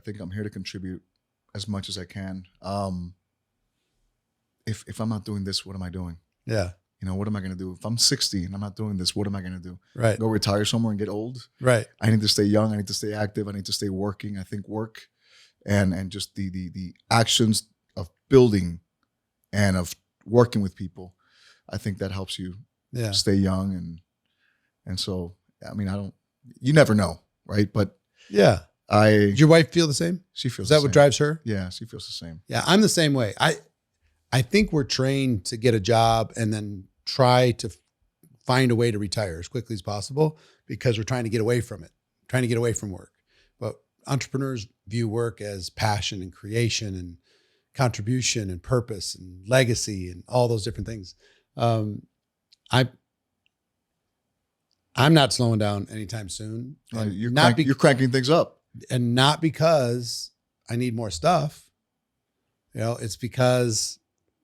think I'm here to contribute as much as I can. If I'm not doing this, what am I doing? Yeah. What am I going to do? If I'm 60 and I'm not doing this, what am I going to do? Right. Go retire somewhere and get old? Right. I need to stay young. I need to stay active. I need to stay working. I think work and just the actions of building and of working with people, I think that helps you stay young. And so, I mean, you never know, right? But yeah. Does your wife feel the same? She feels Is that what drives her? Yeah, she feels the same. Yeah, I'm the same way. I think we're trained to get a job and then try to find a way to retire as quickly as possible because we're trying to get away from it, trying to get away from work. But entrepreneurs view work as passion and creation and contribution and purpose and legacy and all those different things. I'm not slowing down anytime soon. You're cranking things up. And not because I need more stuff. It's because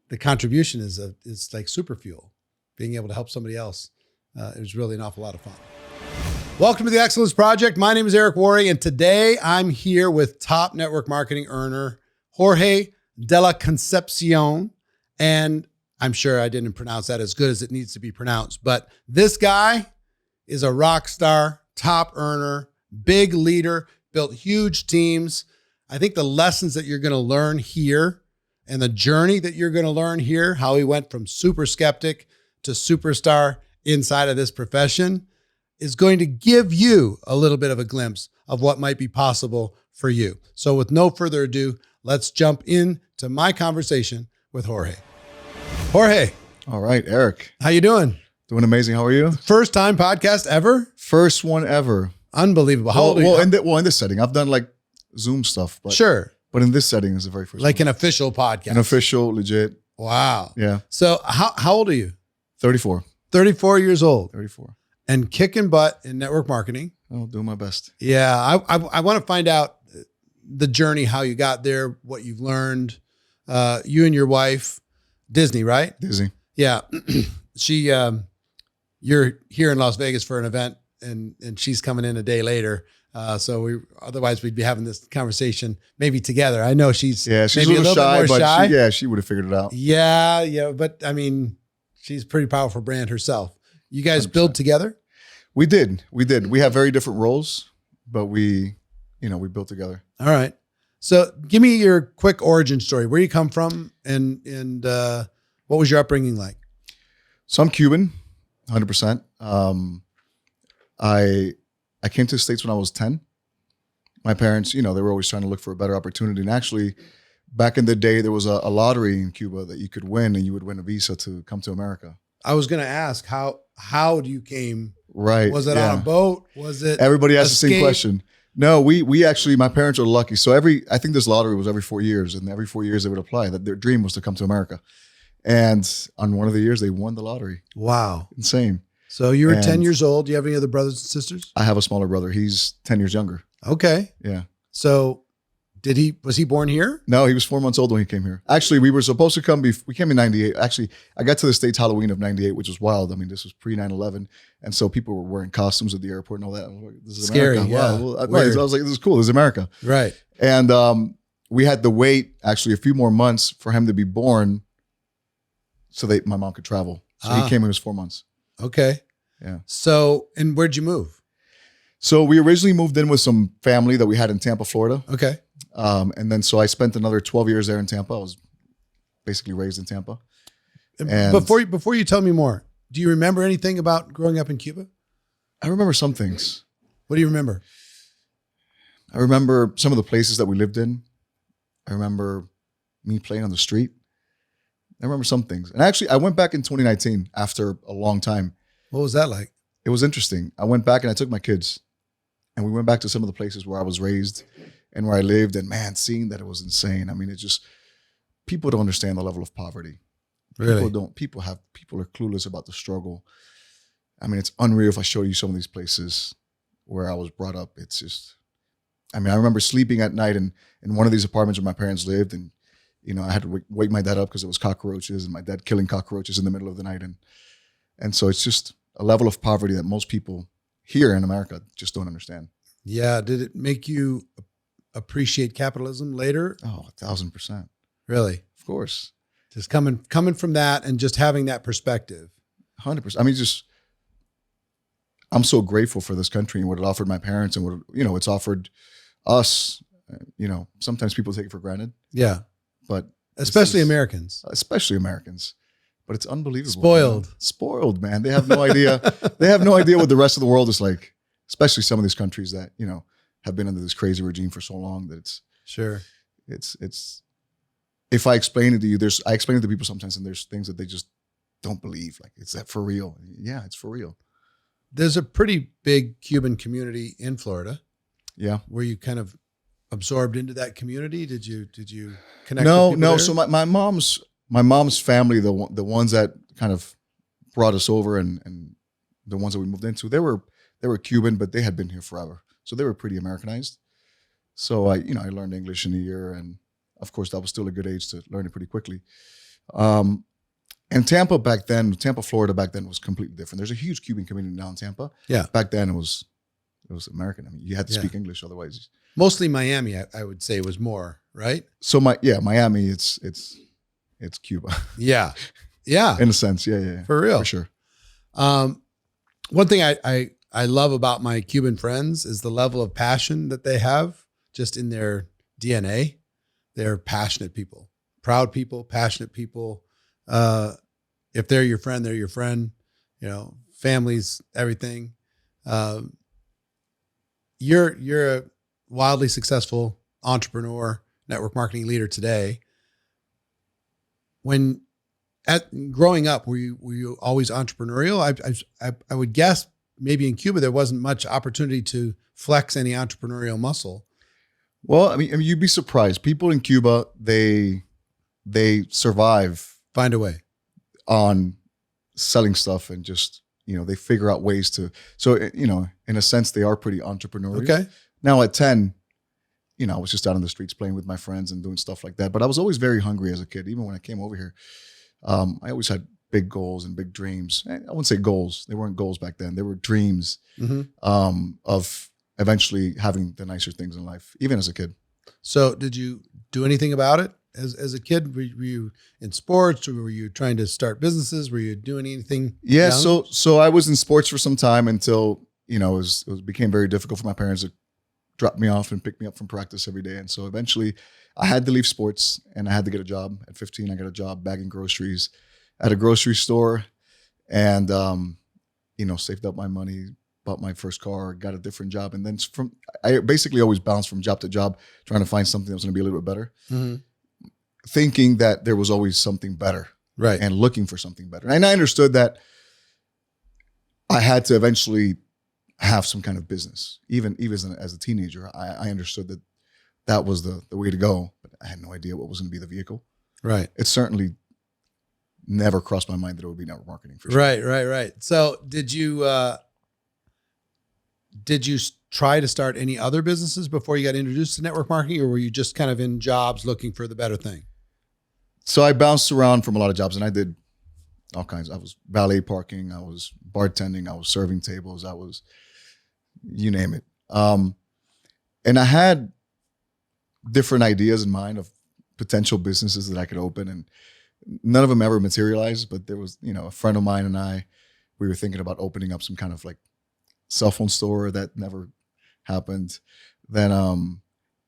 the contribution is like super fuel. Being able to help somebody else is really an awful lot of fun. Welcome to the Excellence Project. My name is Eric Worre, and today I'm here with top network marketing earner Jorge de la Concepcion. And I'm sure I didn't pronounce that as good as it needs to be pronounced, but this guy is a rock star, top earner, big leader, built huge teams. I think the lessons that you're going to learn here and the journey that you're going to learn here, how he went from super skeptic to superstar inside of this profession, is going to give you a little bit of a glimpse of what might be possible for you. So with no further ado, let's jump into my conversation with Jorge. Jorge. All right, Eric. How you doing? Doing amazing. How are you? First time podcast ever? First one ever. Unbelievable. How old are you? In this setting, I've done like Zoom stuff, but sure. But in this setting is the very first like one. An official podcast. An official, legit. Wow. Yeah. So how old are you? 34. 34 years old. 34. And kicking butt in network marketing. I'll do my best. Yeah. I want to find out the journey, how you got there, what you've learned. You and your wife, Disney, right? Disney. Yeah. You're here in Las Vegas for an event and she's coming in a day later. So otherwise we'd be having this conversation maybe together. I know she's she's maybe a little shy, bit more but shy. She would have figured it out. Yeah. But I mean, she's a pretty powerful brand herself. You guys 100%. Build together? We did. We have very different roles, but we built together. All right. So give me your quick origin story. Where you come from and what was your upbringing like? So I'm Cuban, 100%. I came to the States when I was 10. My parents, they were always trying to look for a better opportunity. And actually, back in the day, there was a lottery in Cuba that you could win and you would win a visa to come to America. I was going to ask, how you came? Right. Was it on a boat? Was it Everybody asks the same question. No, we actually, my parents are lucky. So I think this lottery was every 4 years, and every 4 years they would apply. That their dream was to come to America. And on one of the years, they won the lottery. Wow. Insane. So you were 10 years old. Do you have any other brothers and sisters? I have a smaller brother. He's 10 years younger. Okay. Yeah. So was he born here? No, he was 4 months old when he came here. Actually, we were supposed to come, we came in 98. Actually, I got to the States Halloween of 98, which was wild. I mean, this was pre 9/11. And so people were wearing costumes at the airport and all that. I was like, this is scary. America. Yeah. Wow. Well, right. So I was like, this is cool. This is America. Right. And we had to wait actually a few more months for him to be born so that my mom could travel. So he came when he was 4 months. Okay. Yeah. So, and where'd you move? So we originally moved in with some family that we had in Tampa, Florida. Okay. And then so I spent another 12 years there in Tampa. I was basically raised in Tampa. And before you tell me more, do you remember anything about growing up in Cuba? I remember some things. What do you remember? I remember some of the places that we lived in. I remember me playing on the street. I remember some things. And actually, I went back in 2019 after a long time. What was that like? It was interesting. I went back and I took my kids and we went back to some of the places where I was raised and where I lived. And man, seeing that, it was insane. I mean, it just, people don't understand the level of poverty. Really? People are clueless about the struggle. I mean, it's unreal if I show you some of these places where I was brought up. It's just, I mean, I remember sleeping at night in one of these apartments where my parents lived, and I had to wake my dad up because it was cockroaches, and my dad killing cockroaches in the middle of the night, and so it's just a level of poverty that most people here in America just don't understand. Yeah. Did it make you appreciate capitalism later? Oh, 1,000%. Really? Of course. Just coming from that and just having that perspective. 100%. I mean, I'm so grateful for this country and what it offered my parents and what, it's offered us. Sometimes people take it for granted. Yeah. But especially Americans. But it's unbelievable. Spoiled. Man. Spoiled, man. They have no idea. They have no idea what the rest of the world is like, especially some of these countries that, have been under this crazy regime for so long that it's if I explain it to you, I explain it to people sometimes and there's things that they just don't believe. Like, is that for real? Yeah, it's for real. There's a pretty big Cuban community in Florida. Yeah. Were you kind of absorbed into that community? Did you connect? No. There? So my mom's family, the ones that kind of brought us over and the ones that we moved into, they were Cuban, but they had been here forever. So they were pretty Americanized. So I learned English in a year, and of course that was still a good age to learn it pretty quickly. And Tampa, Florida back then was completely different. There's a huge Cuban community now in Tampa. Yeah. Back then it was American. I mean, you had to speak English, otherwise. Mostly Miami, I would say, was more, right? So Miami, it's Cuba. Yeah. Yeah. In a sense, yeah. For real. For sure. One thing I love about my Cuban friends is the level of passion that they have just in their DNA. They're passionate people, proud people, passionate people. If they're your friend, they're your friend, families, everything. You're a wildly successful entrepreneur, network marketing leader today. When growing up, were you always entrepreneurial? I would guess maybe in Cuba there wasn't much opportunity to flex any entrepreneurial muscle. Well, I mean, you'd be surprised. People in Cuba, they survive, find a way on selling stuff and just, they figure out ways to. So, in a sense, they are pretty entrepreneurial. Okay. Now at 10, I was just out on the streets playing with my friends and doing stuff like that. But I was always very hungry as a kid. Even when I came over here, I always had big goals and big dreams. I wouldn't say goals. They weren't goals back then. They were dreams of eventually having the nicer things in life, even as a kid. So did you do anything about it as a kid? Were you in sports, or were you trying to start businesses? Were you doing anything? Yeah. young? So I was in sports for some time until, it became very difficult for my parents to drop me off and pick me up from practice every day. And so eventually I had to leave sports and I had to get a job. At 15, I got a job bagging groceries at a grocery store and, saved up my money, bought my first car, got a different job. And then I basically always bounced from job to job, trying to find something that was going to be a little bit better, thinking that there was always something better, right? And looking for something better. And I understood that I had to eventually have some kind of business. Even as a teenager, I understood that was the way to go, but I had no idea what was going to be the vehicle. Right. It certainly never crossed my mind that it would be network marketing for sure. Right. So did you try to start any other businesses before you got introduced to network marketing, or were you just kind of in jobs looking for the better thing? So I bounced around from a lot of jobs and I did all kinds. I was valet parking, I was bartending, I was serving tables, I was, you name it. And I had different ideas in mind of potential businesses that I could open, and none of them ever materialized. But there was, a friend of mine and we were thinking about opening up some kind of like cell phone store. That never happened. Then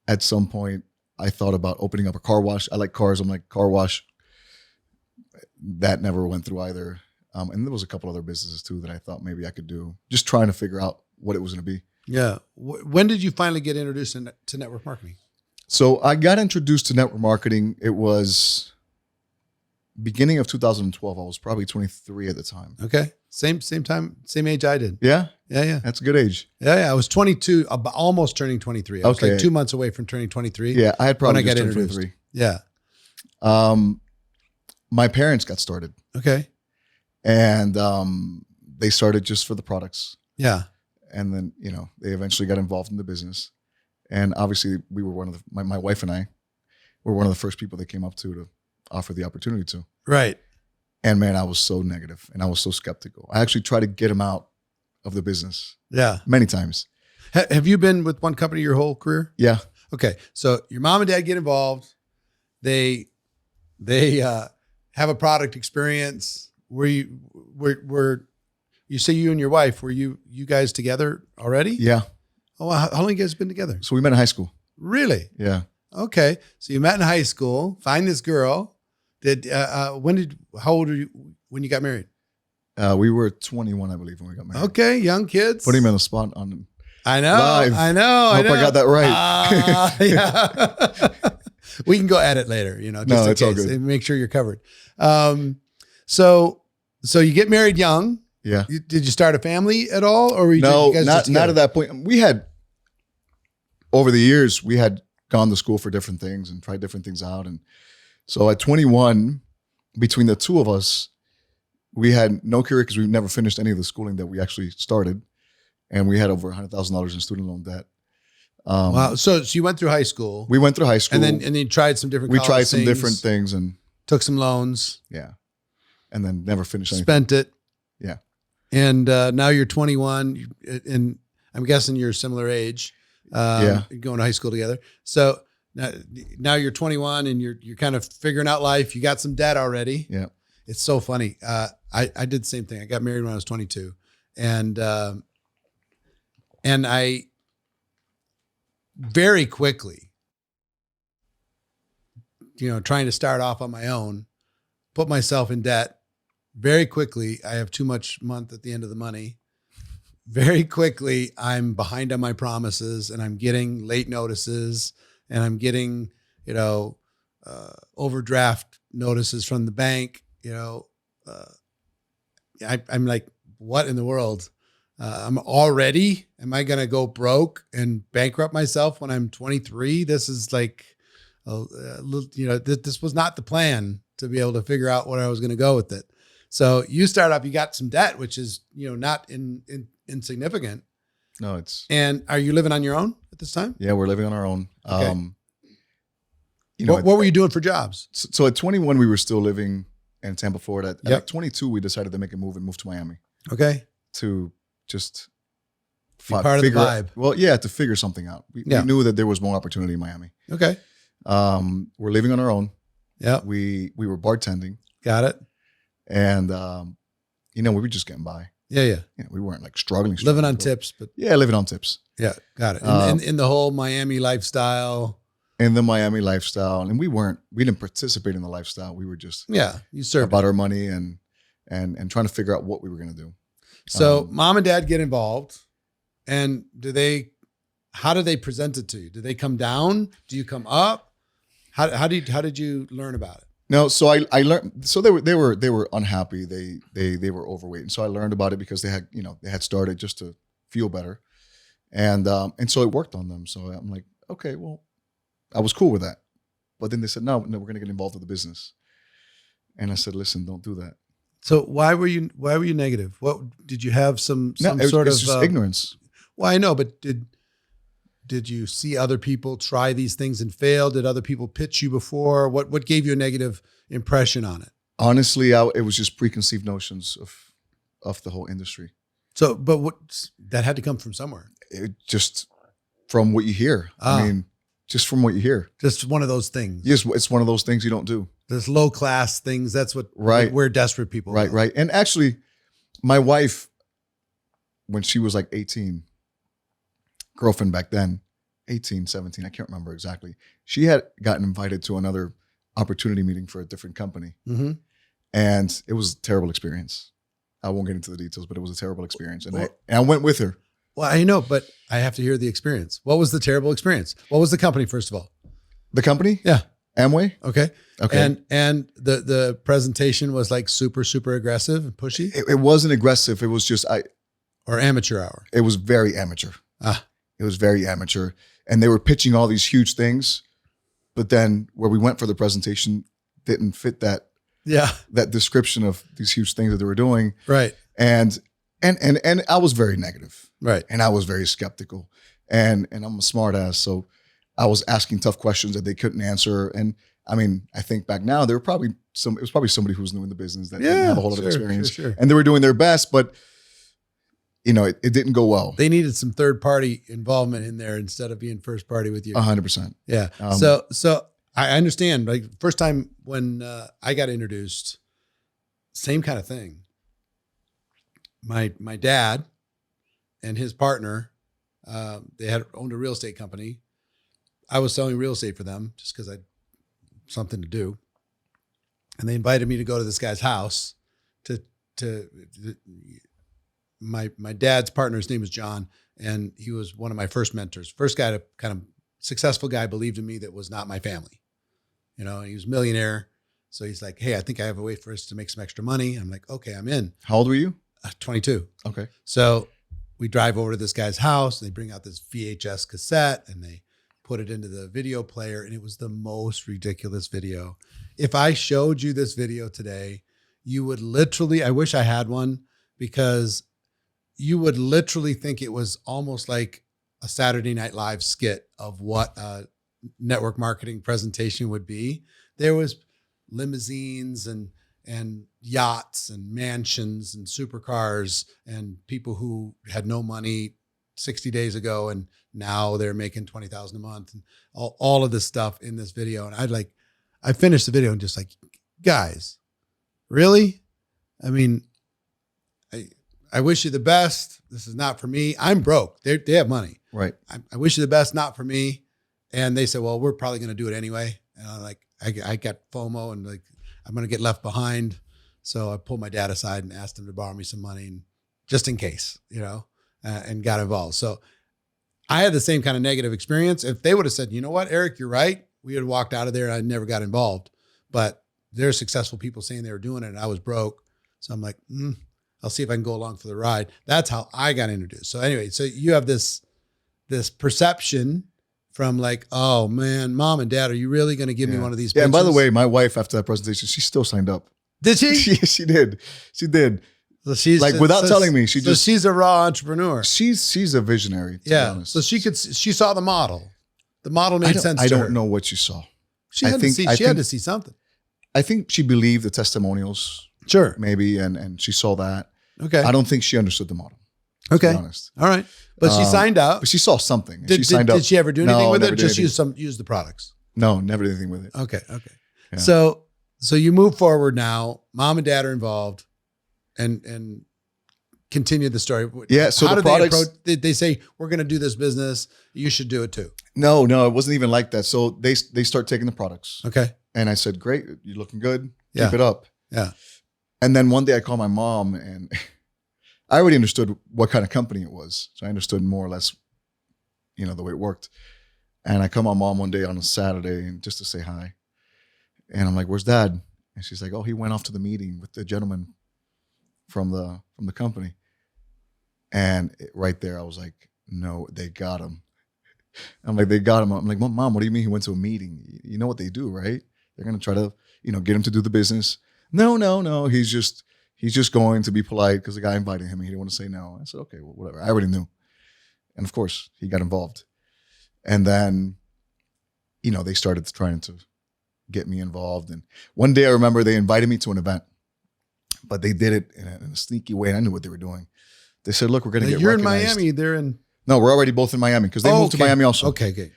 at some point I thought about opening up a car wash. I like cars. I'm like, car wash. That never went through either. And there was a couple other businesses too that I thought maybe I could do, just trying to figure out what it was going to be. Yeah. When did you finally get introduced to network marketing? So I got introduced to network marketing. It was beginning of 2012. I was probably 23 at the time. Okay. Same time, same age I did. Yeah? Yeah. That's a good age. Yeah. I was 22, almost turning 23. I was Okay. like 2 months away from turning 23. Yeah, I had probably when I just got turned introduced. 23. Yeah. My parents got started. Okay. And they started just for the products. Yeah. And then, they eventually got involved in the business. And obviously we were one of my wife and I were one of the first people they came up to offer the opportunity to. Right. And man, I was so negative and I was so skeptical. I actually tried to get him out of the business. Yeah. Many times. Have you been with one company your whole career? Yeah. Okay. So your mom and dad get involved. They have a product experience. Were you say you and your wife, were you guys together already? Yeah. Oh, how long you guys been together? So we met in high school. Really? Yeah. Okay. So you met in high school, find this girl. How old were you when you got married? We were 21, I believe, when we got married. Okay. Young kids. Putting him on the spot on I know. live. I know. I hope I got that right. Yeah. We can go at it later, just No, in it's all case, good. and make sure you're covered. So you get married young. Yeah. Did you start a family at all, or were you No, guys just not together? at that point. We had, over the years, we had gone to school for different things and tried different things out. And so at 21, between the two of us, we had no career because we never finished any of the schooling that we actually started. And we had over $100,000 in student loan debt. Wow. So you went through high school. We went through high school. And then you tried some different we college tried some things, different things and took some loans, yeah. And then never finished anything. spent it. Yeah. And now you're 21 and I'm guessing you're a similar age. Yeah. Going to high school together. So now you're 21 and you're kind of figuring out life. You got some debt already. Yeah. It's so funny. I did the same thing. I got married when I was 22 and I very quickly, trying to start off on my own, put myself in debt. Very quickly, I have too much month at the end of the money. Very quickly, I'm behind on my promises and I'm getting late notices and I'm getting, overdraft notices from the bank. I'm like, what in the world? Am I going to go broke and bankrupt myself when I'm 23? This is like, this was not the plan to be able to figure out where I was going to go with it. So you start up, you got some debt, which is, not insignificant. No, it's. And are you living on your own at this time? Yeah, we're living on our own. Okay. What were you doing for jobs? So at 21, we were still living in Tampa, Florida. At Yep. like 22, we decided to make a move and move to Miami Okay. to just Be part of the vibe. to figure something out. We Yeah. knew that there was more opportunity in Miami. Okay. We're living on our own. Yeah. We were bartending Got it. and, we were just getting by. Yeah. We weren't like struggling. Living on but- tips, but Yeah, living on tips. yeah, got it. In the whole Miami lifestyle. In the Miami lifestyle. And we didn't participate in the lifestyle. We were just Yeah. You serve. about our money and trying to figure out what we were going to do. So mom and dad get involved, and how do they present it to you? Do they come down? Do you come up? How did you learn about it? No, so I learned. So they were unhappy. They were overweight, and so I learned about it because they had started just to feel better, and so it worked on them. So I'm like, okay, well, I was cool with that, but then they said, no, we're going to get involved with the business, and I said, listen, don't do that. So why were you negative? What did you have some sort it's of just ignorance. Well, I know, but did you see other people try these things and fail? Did other people pitch you before? What gave you a negative impression on it? Honestly, it was just preconceived notions of the whole industry. So, but that had to come from somewhere. It just from what you hear. Ah. I mean, just from what you hear. Just one of those things. Yes, it's one of those things you don't do. There's low class things. That's what Right. we're desperate people. Right, about. right. And actually, my wife, when she was like 18, girlfriend back then, 18, 17, I can't remember exactly. She had gotten invited to another opportunity meeting for a different company. Mm-hmm. And it was a terrible experience. I won't get into the details, but it was a terrible experience. And I went with her. Well, I know, but I have to hear the experience. What was the terrible experience? What was the company, first of all? The company? Yeah. Amway? Okay. Okay. And the presentation was like super, super aggressive and pushy, It wasn't aggressive. It was just, or amateur hour. it was very amateur. Ah. It was very amateur. And they were pitching all these huge things. But then where we went for the presentation didn't fit that Yeah. description of these huge things that they were doing. Right. And I was very negative. Right. And I was very skeptical. And I'm a smart ass. So I was asking tough questions that they couldn't answer. And I mean, I think back now, it was probably somebody who was new in the business that didn't have a whole lot of experience. Sure. And they were doing their best, but it didn't go well. They needed some third party involvement in there instead of being first party with you. 100%. Yeah. So I understand. Like first time when I got introduced, same kind of thing. My dad and his partner, they had owned a real estate company. I was selling real estate for them just because I had something to do. And they invited me to go to this guy's house to my dad's partner's name was John. And he was one of my first mentors. First guy to kind of successful guy believed in me that was not my family. He was a millionaire. So he's like, hey, I think I have a way for us to make some extra money. I'm like, okay, I'm in. How old were you? 22. Okay. So we drive over to this guy's house. And they bring out this VHS cassette and they put it into the video player. And it was the most ridiculous video. If I showed you this video today, you would literally, I wish I had one, because you would literally think it was almost like a Saturday Night Live skit of what a network marketing presentation would be. There was limousines and yachts and mansions and supercars and people who had no money 60 days ago and now they're making $20,000 a month and all of this stuff in this video. And I finished the video and just like, guys, really? I mean, I wish you the best. This is not for me. I'm broke. They have money. Right. I wish you the best, not for me. And they said, well, we're probably going to do it anyway. And I'm like, I got FOMO and like, I'm going to get left behind. So I pulled my dad aside and asked him to borrow me some money and just in case, and got involved. So I had the same kind of negative experience. If they would have said, you know what, Eric, you're right. We would have walked out of there and I never got involved, but there's successful people saying they were doing it and I was broke. So I'm like, I'll see if I can go along for the ride. That's how I got introduced. So anyway, so you have this perception from like, oh man, mom and dad, are you really going to give me one of these? Yeah. And by the pitches? way, my wife, after that presentation, she still signed up. Did she? She did. She did. So she's like without telling me, she's a raw entrepreneur. She's a visionary. To be honest. So she saw the model. The model made sense. I to don't her. know what she saw. She had to see something. I think she believed the testimonials. Sure. Maybe. And she saw that. Okay. I don't think she understood the model. Okay. To be honest. All right. But she signed up. But she saw something. Did she ever do anything with it? Just use the products. No, never did anything with it. Okay. Yeah. So you move forward now. Mom and dad are involved, and continue the story. Yeah. So the products. Did they say we're going to do this business? You should do it too. No, it wasn't even like that. So they start taking the products. Okay. And I said, great, you're looking good. Yeah. Keep it up. Yeah. And then one day I called my mom and I already understood what kind of company it was. So I understood more or less, the way it worked. And I called my mom one day on a Saturday and just to say hi. And I'm like, where's dad? And she's like, oh, he went off to the meeting with the gentleman from the company. And right there, I was like, no, they got him. I'm like, they got him. I'm like, mom, what do you mean he went to a meeting? You know what they do, right? They're going to try to, get him to do the business. No. He's just going to be polite because the guy invited him and he didn't want to say no. I said, okay, well, whatever. I already knew. And of course, he got involved. And then, they started trying to get me involved. And one day I remember they invited me to an event, but they did it in a sneaky way. And I knew what they were doing. They said, look, we're going to get recognized. You're in Miami. They're in. No, we're already both in Miami because they moved to Miami also. Okay.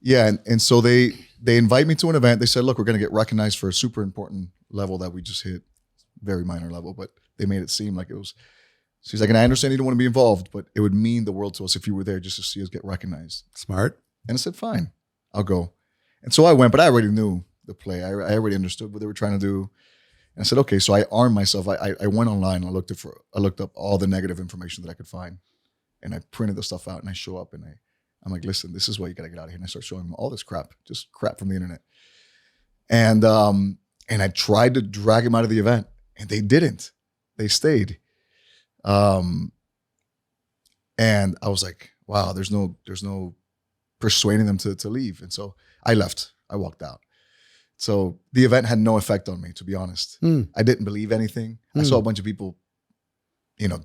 Yeah. And so they invite me to an event. They said, look, we're going to get recognized for a super important level that we just hit. Very minor level, but they made it seem like it was. She's like, and I understand you don't want to be involved, but it would mean the world to us if you were there just to see us get recognized. Smart. And I said, fine, I'll go. And so I went, but I already knew the play. I already understood what they were trying to do. And I said, okay. So I armed myself. I went online and I looked up all the negative information that I could find. And I printed the stuff out and I show up and I'm like, listen, this is why you got to get out of here. And I start showing them all this crap, just crap from the internet. And I tried to drag him out of the event and they didn't. They stayed. And I was like, wow, there's no persuading them to leave. And so I left. I walked out. So the event had no effect on me, to be honest. I didn't believe anything. I saw a bunch of people,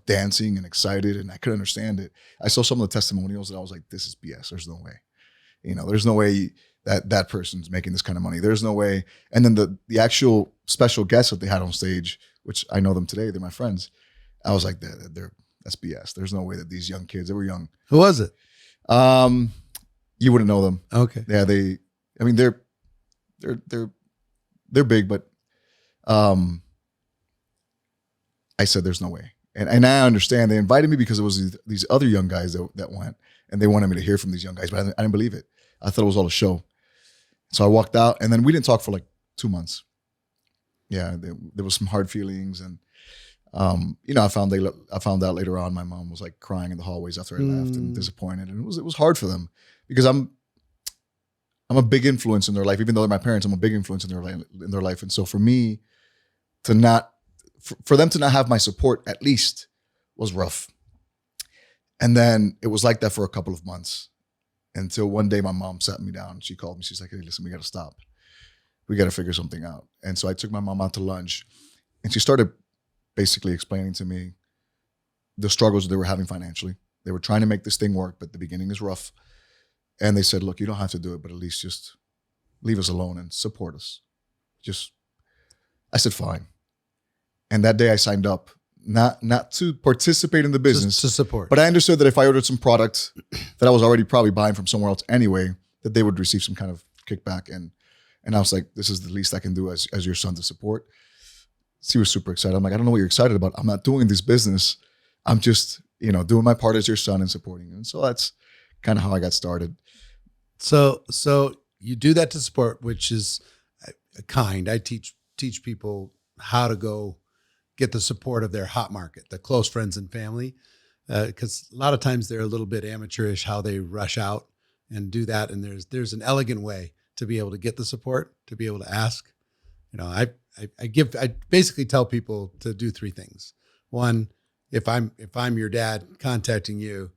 dancing and excited, and I couldn't understand it. I saw some of the testimonials and I was like, this is BS. There's no way. There's no way that person's making this kind of money. There's no way. And then the actual special guests that they had on stage, which I know them today, they're my friends. I was like, that's BS. There's no way that these young kids, they were young. Who was it? You wouldn't know them. Okay. Yeah, they're big, but I said there's no way. And I understand. They invited me because it was these other young guys that went, and they wanted me to hear from these young guys, but I didn't believe it. I thought it was all a show. So I walked out, and then we didn't talk for like 2 months. Yeah, there was some hard feelings, and I found out later on my mom was like crying in the hallways after I left and disappointed, and it was hard for them because I'm a big influence in their life. Even though they're my parents, I'm a big influence in their life, and so for me to not for them to not have my support at least was rough. And then it was like that for a couple of months until one day my mom sat me down. She called me. She's like, hey, listen, we got to stop. We got to figure something out. And so I took my mom out to lunch, and she started basically explaining to me the struggles they were having financially. They were trying to make this thing work, but the beginning is rough. And they said, look, you don't have to do it, but at least just leave us alone and support us. I said, fine. And that day I signed up, not to participate in the business. Just to support. But I understood that if I ordered some product that I was already probably buying from somewhere else anyway, that they would receive some kind of kickback. And I was like, this is the least I can do as your son to support. She was super excited. I'm like, I don't know what you're excited about. I'm not doing this business. I'm just, doing my part as your son and supporting you. And so that's kind of how I got started. So you do that to support, which is kind. I teach people how to go get the support of their hot market, the close friends and family, because a lot of times they're a little bit amateurish how they rush out and do that. And there's an elegant way to be able to get the support, to be able to ask. I basically tell people to do 3 things. One, if I'm your dad contacting you,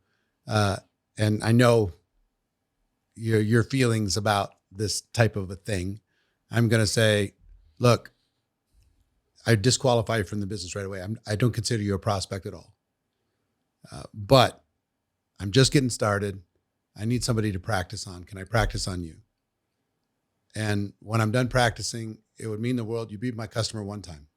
and I know your feelings about this type of a thing, I'm going to say, look, I disqualify you from the business right away. I don't consider you a prospect at all. But I'm just getting started. I need somebody to practice on. Can I practice on you? And when I'm done practicing, it would mean the world. You be my customer one time,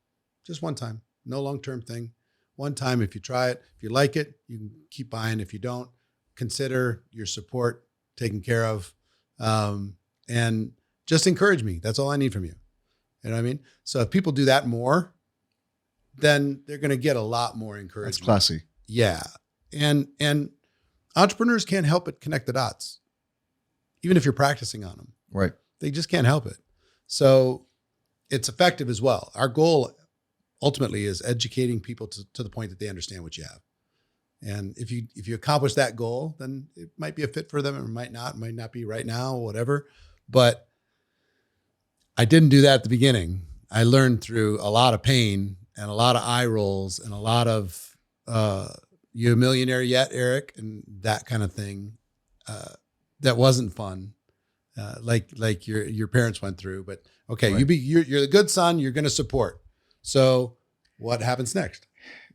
just one time, no long-term thing. One time, if you try it, if you like it, you can keep buying. If you don't, consider your support taken care of. And just encourage me. That's all I need from you. You know what I mean? So if people do that more, then they're going to get a lot more encouragement. That's classy. Yeah. And entrepreneurs can't help but connect the dots, even if you're practicing on them. Right. They just can't help it. So it's effective as well. Our goal ultimately is educating people to the point that they understand what you have. And if you accomplish that goal, then it might be a fit for them. It might not be right now, whatever. But I didn't do that at the beginning. I learned through a lot of pain and a lot of eye rolls and a lot of, you a millionaire yet, Eric? And that kind of thing. That wasn't fun. Like your parents went through, but okay, right. You're the good son, you're going to support. So what happens next?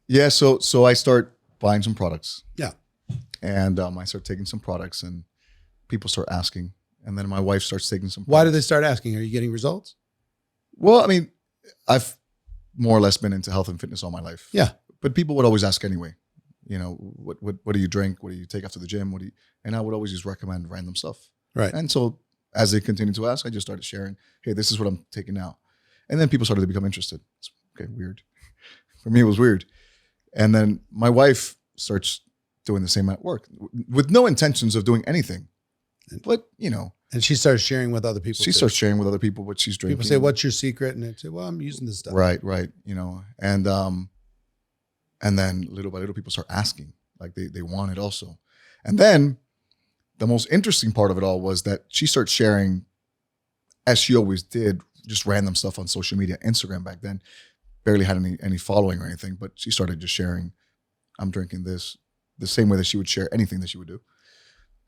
Yeah. So I start buying some products. Yeah. And I start taking some products, and people start asking. And then my wife starts taking some products. Why do they start asking? Are you getting results? Well, I mean, I've more or less been into health and fitness all my life. Yeah. But people would always ask anyway, what do you drink? What do you take after the gym? And I would always just recommend random stuff. Right. And so as they continued to ask, I just started sharing, hey, this is what I'm taking now. And then people started to become interested. It's okay, weird. For me, it was weird. And then my wife starts doing the same at work with no intentions of doing anything. But, And she starts sharing with other people. She starts sharing with other people what she's drinking. People say, what's your secret? And they say, well, I'm using this stuff. Right. And then little by little people start asking, like they want it also. And then the most interesting part of it all was that she started sharing, as she always did, just random stuff on social media. Instagram back then barely had any following or anything, but she started just sharing, I'm drinking this, the same way that she would share anything that she would do.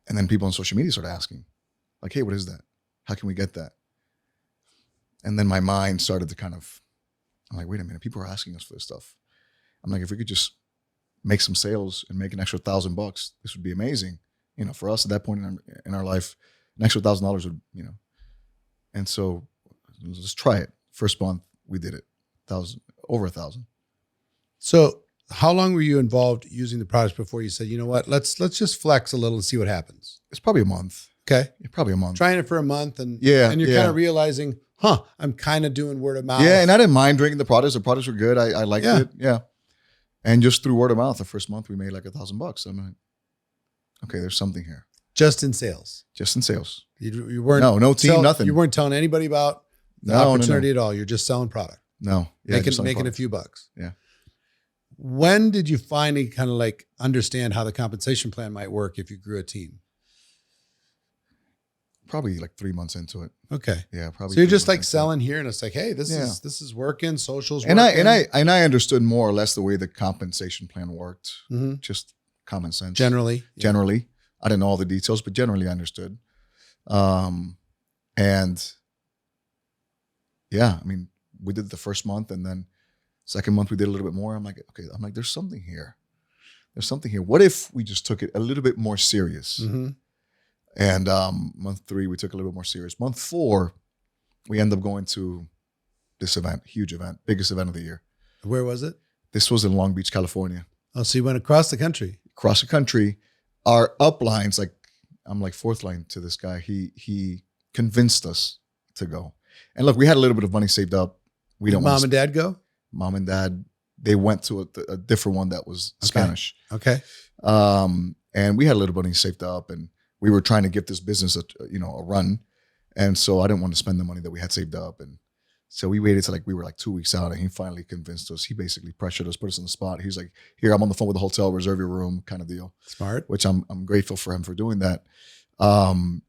And then people on social media started asking, like, hey, what is that? How can we get that? And then my mind started to I'm like, wait a minute, people are asking us for this stuff. I'm like, if we could just make some sales and make an extra $1,000, this would be amazing. For us at that point in our life, an extra $1,000 would, And so let's try it. First month we did it, over 1,000. So How long were you involved using the products before you said, you know what, let's just flex a little and see what happens? It's probably a month. Okay. Probably a month. Trying it for a month and you're kind of realizing, I'm kind of doing word of mouth. Yeah, and I didn't mind drinking the products. The products were good. I liked it. Yeah. And just through word of mouth, the first month we made like $1,000. I'm like, okay, there's something here. Just in sales. Just in sales. You weren't no team, nothing. You weren't telling anybody about the opportunity at all. You're just selling product. No. Yeah, making a few bucks. Yeah. When did you finally kind of like understand how the compensation plan might work if you grew a team? Probably like 3 months into it. Okay. Yeah, probably. So you're just like selling here and it's like, hey, this is working, socials working. And I understood more or less the way the compensation plan worked. Mm-hmm. Just common sense. Generally. I didn't know all the details, but generally I understood. And yeah, I mean, we did the first month and then second month we did a little bit more. I'm like, okay, there's something here. There's something here. What if we just took it a little bit more serious? Mm-hmm. And month 3, we took it a little bit more serious. Month 4, we ended up going to this event, huge event, biggest event of the year. Where was it? This was in Long Beach, California. Oh, so you went across the country. Across the country. Our uplines, like I'm like fourth line to this guy. He convinced us to go. And look, we had a little bit of money saved up. We Did don't. Mom and Dad go? Mom and Dad, they went to a different one that was Spanish. Okay. And we had a little money saved up, and we were trying to give this business a run. And so I didn't want to spend the money that we had saved up. And so we waited till we were like 2 weeks out, and he finally convinced us. He basically pressured us, put us on the spot. He's like, here, I'm on the phone with the hotel, reserve your room kind of deal. Smart. Which I'm grateful for him for doing that. And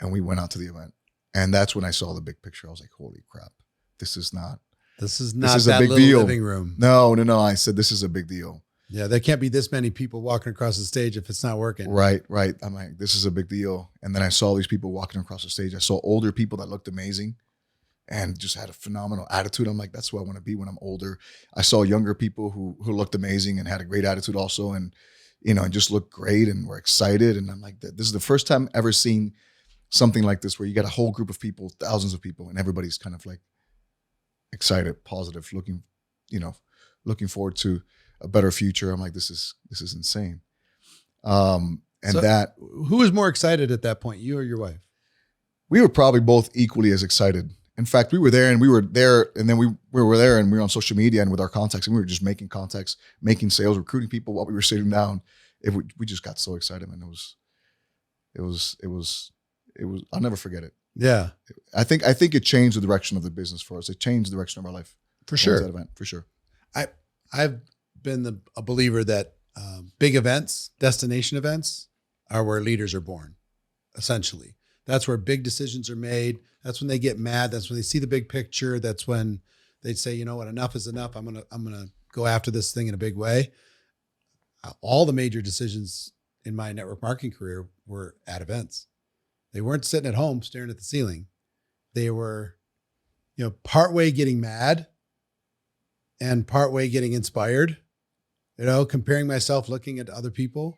we went out to the event. And that's when I saw the big picture. I was like, holy crap, this is that a big deal. Living room. No. I said, this is a big deal. Yeah, there can't be this many people walking across the stage if it's not working. Right. I'm like, this is a big deal. And then I saw these people walking across the stage. I saw older people that looked amazing and just had a phenomenal attitude. I'm like, that's who I want to be when I'm older. I saw younger people who looked amazing and had a great attitude also, and and just looked great and were excited. And I'm like, this is the first time ever seen something like this, where you got a whole group of people, thousands of people, and everybody's kind of like excited, positive, looking forward to a better future. I'm like, this is insane. Who was more excited at that point, you or your wife? We were probably both equally as excited. In fact, we were there, and then we were there, and we were on social media and with our contacts, and we were just making contacts, making sales, recruiting people while we were sitting down. We just got so excited, and it was. I'll never forget it. Yeah, I think it changed the direction of the business for us. It changed the direction of our life. For sure. That event, for sure. I've been a believer that big events, destination events, are where leaders are born. Essentially, that's where big decisions are made. That's when they get mad. That's when they see the big picture. That's when they say, you know what, enough is enough. I'm gonna go after this thing in a big way. All the major decisions in my network marketing career were at events. They weren't sitting at home staring at the ceiling. They were, partway getting mad and partway getting inspired, comparing myself, looking at other people.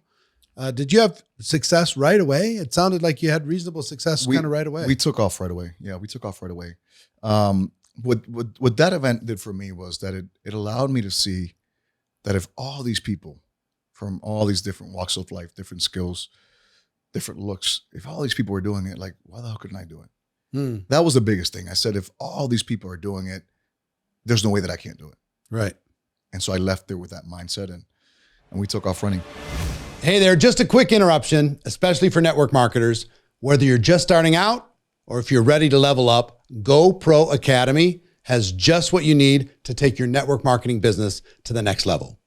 Did you have success right away? It sounded like you had reasonable success kind of right away. We took off right away. Yeah, we took off right away. What that event did for me was that it allowed me to see that if all these people from all these different walks of life, different skills, different looks, if all these people were doing it, like, why the hell couldn't I do it? That was the biggest thing. I said, if all these people are doing it, there's no way that I can't do it. Right. And so I left there with that mindset, and we took off running. Hey there, just a quick interruption, especially for network marketers. Whether you're just starting out or if you're ready to level up, GoPro Academy has just what you need to take your network marketing business to the next level.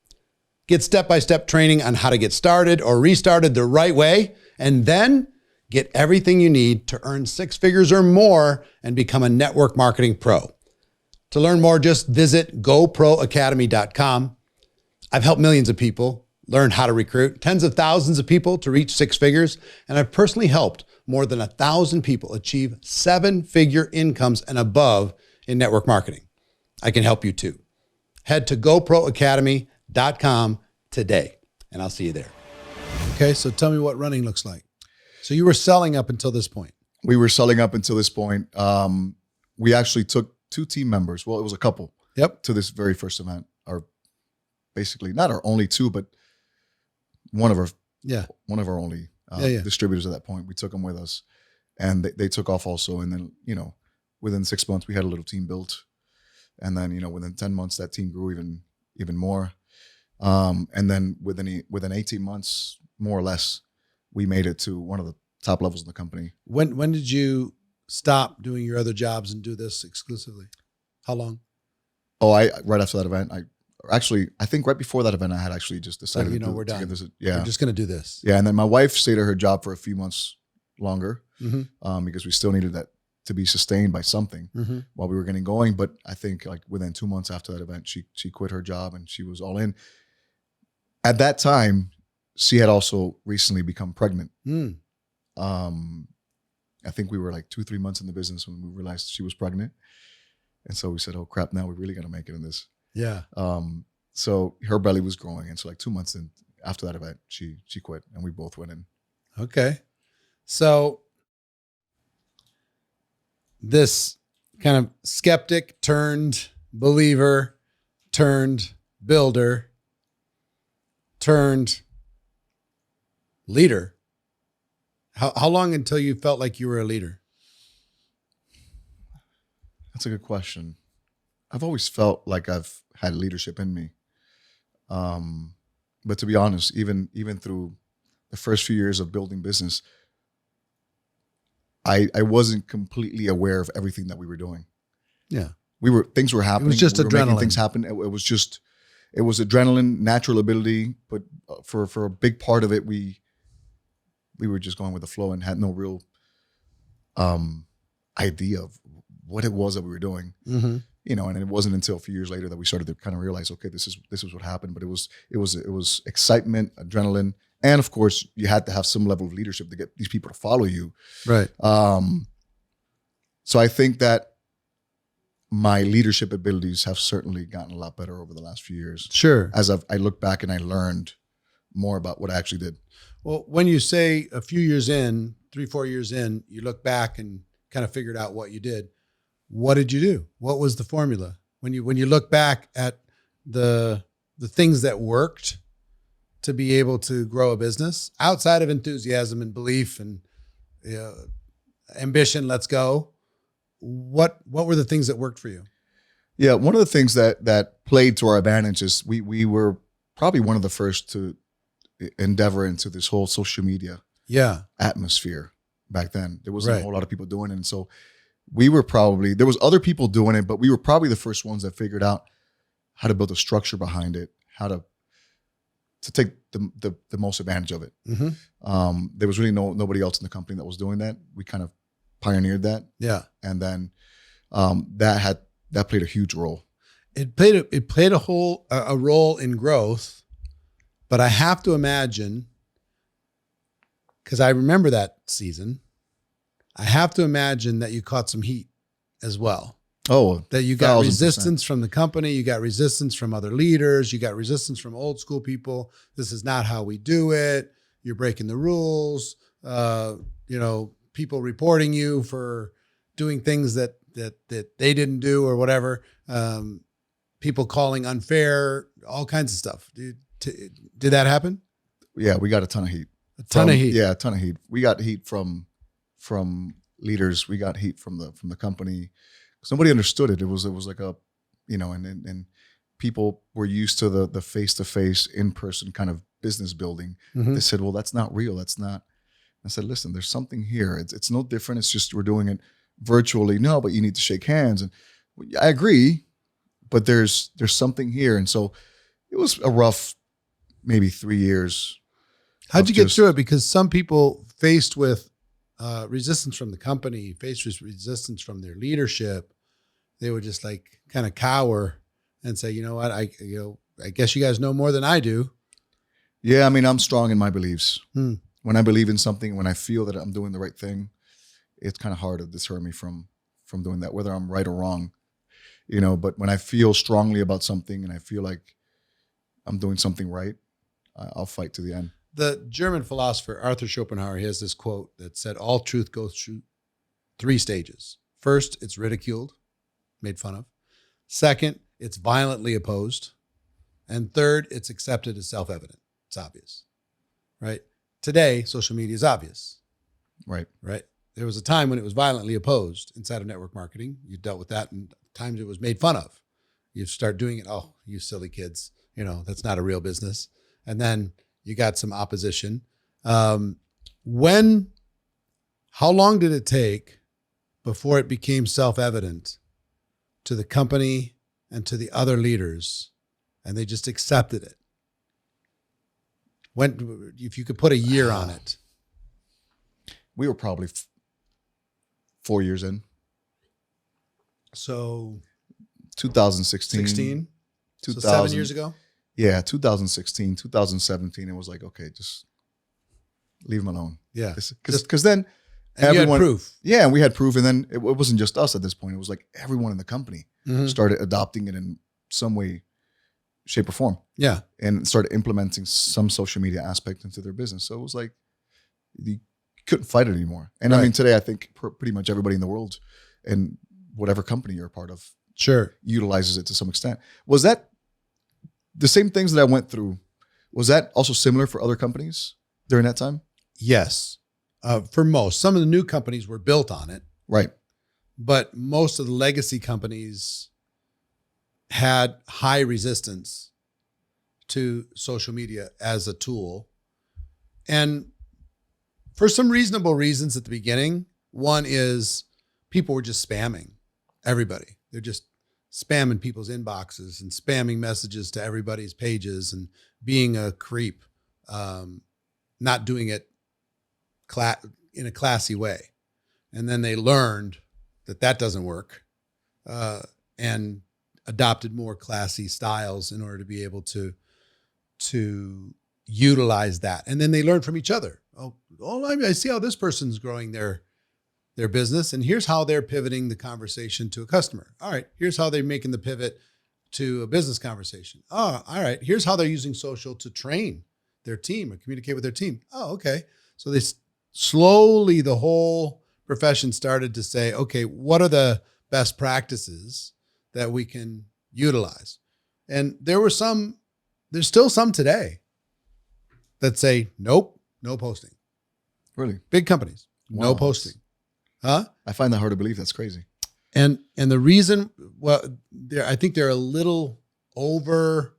Get step-by-step training on how to get started or restarted the right way, and then get everything you need to earn 6 figures or more and become a network marketing pro. To learn more, just visit goproacademy.com. I've helped millions of people learn how to recruit, tens of thousands of people to reach 6 figures, and I've personally helped more than 1,000 people achieve 7-figure incomes and above in network marketing. I can help you too. Head to goproacademy.com today, and I'll see you there. Okay, so tell me what running looks like. So you were selling up until this point. We were selling up until this point. We actually took 2 team members. Well, it was a couple. Yep. To this very first event, our basically not our only two, but one of our Yeah. only Yeah. distributors at that point. We took them with us, and they took off also. And then, within 6 months, we had a little team built, and then within 10 months, that team grew even more. And then within 18 months, more or less, we made it to one of the top levels in the company. When did you stop doing your other jobs and do this exclusively? How long? Oh, right after that event, I think right before that event, I had actually just decided we're done. Yeah, We're just going to do this. Yeah, and then my wife stayed at her job for a few months longer Mm-hmm. because we still needed that to be sustained by something Mm-hmm. while we were getting going. But I think like within 2 months after that event, she quit her job and she was all in. At that time, she had also recently become pregnant. Mm. I think we were like 2-3 months in the business when we realized she was pregnant. And so we said, oh crap, now we really got to make it in this. Yeah. So her belly was growing. And so like 2 months in after that event, she quit and we both went in. Okay. So this kind of skeptic turned believer turned builder turned leader. How long until you felt like you were a leader? That's a good question. I've always felt like I've had leadership in me. But to be honest, even through the first few years of building business, I wasn't completely aware of everything that we were doing. Yeah. Things were happening. It was just we were adrenaline. making things happen. It was adrenaline, natural ability, but for a big part of it, we were just going with the flow and had no real idea of what it was that we were doing. Mm-hmm. And it wasn't until a few years later that we started to kind of realize, okay, this is what happened. But it was excitement, adrenaline, and of course, you had to have some level of leadership to get these people to follow you. Right. So I think that my leadership abilities have certainly gotten a lot better over the last few years. Sure. As I look back and I learned more about what I actually did. Well, when you say a few years in, 3-4 years in, you look back and kind of figured out what you did. What did you do? What was the formula? When you look back at the things that worked to be able to grow a business outside of enthusiasm and belief and ambition, let's go. What were the things that worked for you? Yeah, one of the things that played to our advantage is we were probably one of the first to endeavor into this whole social media atmosphere back then. There wasn't a whole lot of people doing it. And so there was other people doing it, but we were probably the first ones that figured out how to build a structure behind it, how to take the most advantage of it. Mm-hmm. There was really nobody else in the company that was doing that. We kind of pioneered that. Yeah. And then that played a huge role. It played a role in growth, but I have to imagine, because I remember that season, I have to imagine that you caught some heat as well. Oh, that you got 1000%. resistance from the company, you got resistance from other leaders, you got resistance from old school people. This is not how we do it. You're breaking the rules. People reporting you for doing things that they didn't do or whatever. People calling unfair, all kinds of stuff. Did that happen? Yeah, we got a ton of heat. A ton of heat. Yeah, a ton of heat. We got heat from leaders. We got heat from the company. Nobody understood it. It was like a, and people were used to the face-to-face, in-person kind of business building. Mm-hmm. They said, well, that's not real. That's not. I said, listen, there's something here. It's no different. It's just we're doing it virtually. No, but you need to shake hands. And I agree, but there's something here. And so it was a rough, maybe 3 years. How'd you get through it? Because some people faced with resistance from the company, faced with resistance from their leadership, they would just like kind of cower and say, you know what, I guess you guys know more than I do. Yeah, I mean, I'm strong in my beliefs. When I believe in something, when I feel that I'm doing the right thing, it's kind of hard to deter me from doing that, whether I'm right or wrong. But when I feel strongly about something and I feel like I'm doing something right, I'll fight to the end. The German philosopher Arthur Schopenhauer, he has this quote that said, all truth goes through 3 stages. First, it's ridiculed, made fun of. Second, it's violently opposed. And third, it's accepted as self-evident. It's obvious, right? Today, social media is obvious, Right. right? There was a time when it was violently opposed inside of network marketing. You dealt with that, and times it was made fun of. You start doing it. Oh, you silly kids. That's not a real business. And then you got some opposition. How long did it take before it became self-evident to the company and to the other leaders, and they just accepted it? When, if you could put a year on it? We were probably 4 years in. So 2016. 16? 2000, So 7 years ago? Yeah, 2016, 2017. It was like, okay, just leave them alone. Yeah. Because then And everyone, you had proof. yeah, and we had proof. And then it wasn't just us at this point. It was like everyone in the company Mhm. started adopting it in some way, shape, or form, Yeah. and started implementing some social media aspect into their business. So it was like you couldn't fight it anymore. And I Right. mean, today I think pretty much everybody in the world and whatever company you're a part of Sure. utilizes it to some extent. Was that the same things that I went through? Was that also similar for other companies during that time? Yes. For most. Some of the new companies were built on it, Right. but most of the legacy companies had high resistance to social media as a tool. And for some reasonable reasons at the beginning. One is people were just spamming everybody. They're just spamming people's inboxes and spamming messages to everybody's pages and being a creep, not doing it in a classy way. And then they learned that doesn't work, and adopted more classy styles in order to be able to utilize that. And then they learn from each other. I see how this person's growing their business, and here's how they're pivoting the conversation to a customer. All right, here's how they're making the pivot to a business conversation. Oh, all right, here's how they're using social to train their team or communicate with their team. Oh, okay. So they slowly, the whole profession started to say, okay, what are the best practices that we can utilize? And there's still some today that say, nope, no posting. Really? Big companies, no Wow, posting. Huh? I find that hard to believe. That's crazy. And the reason, I think they're a little over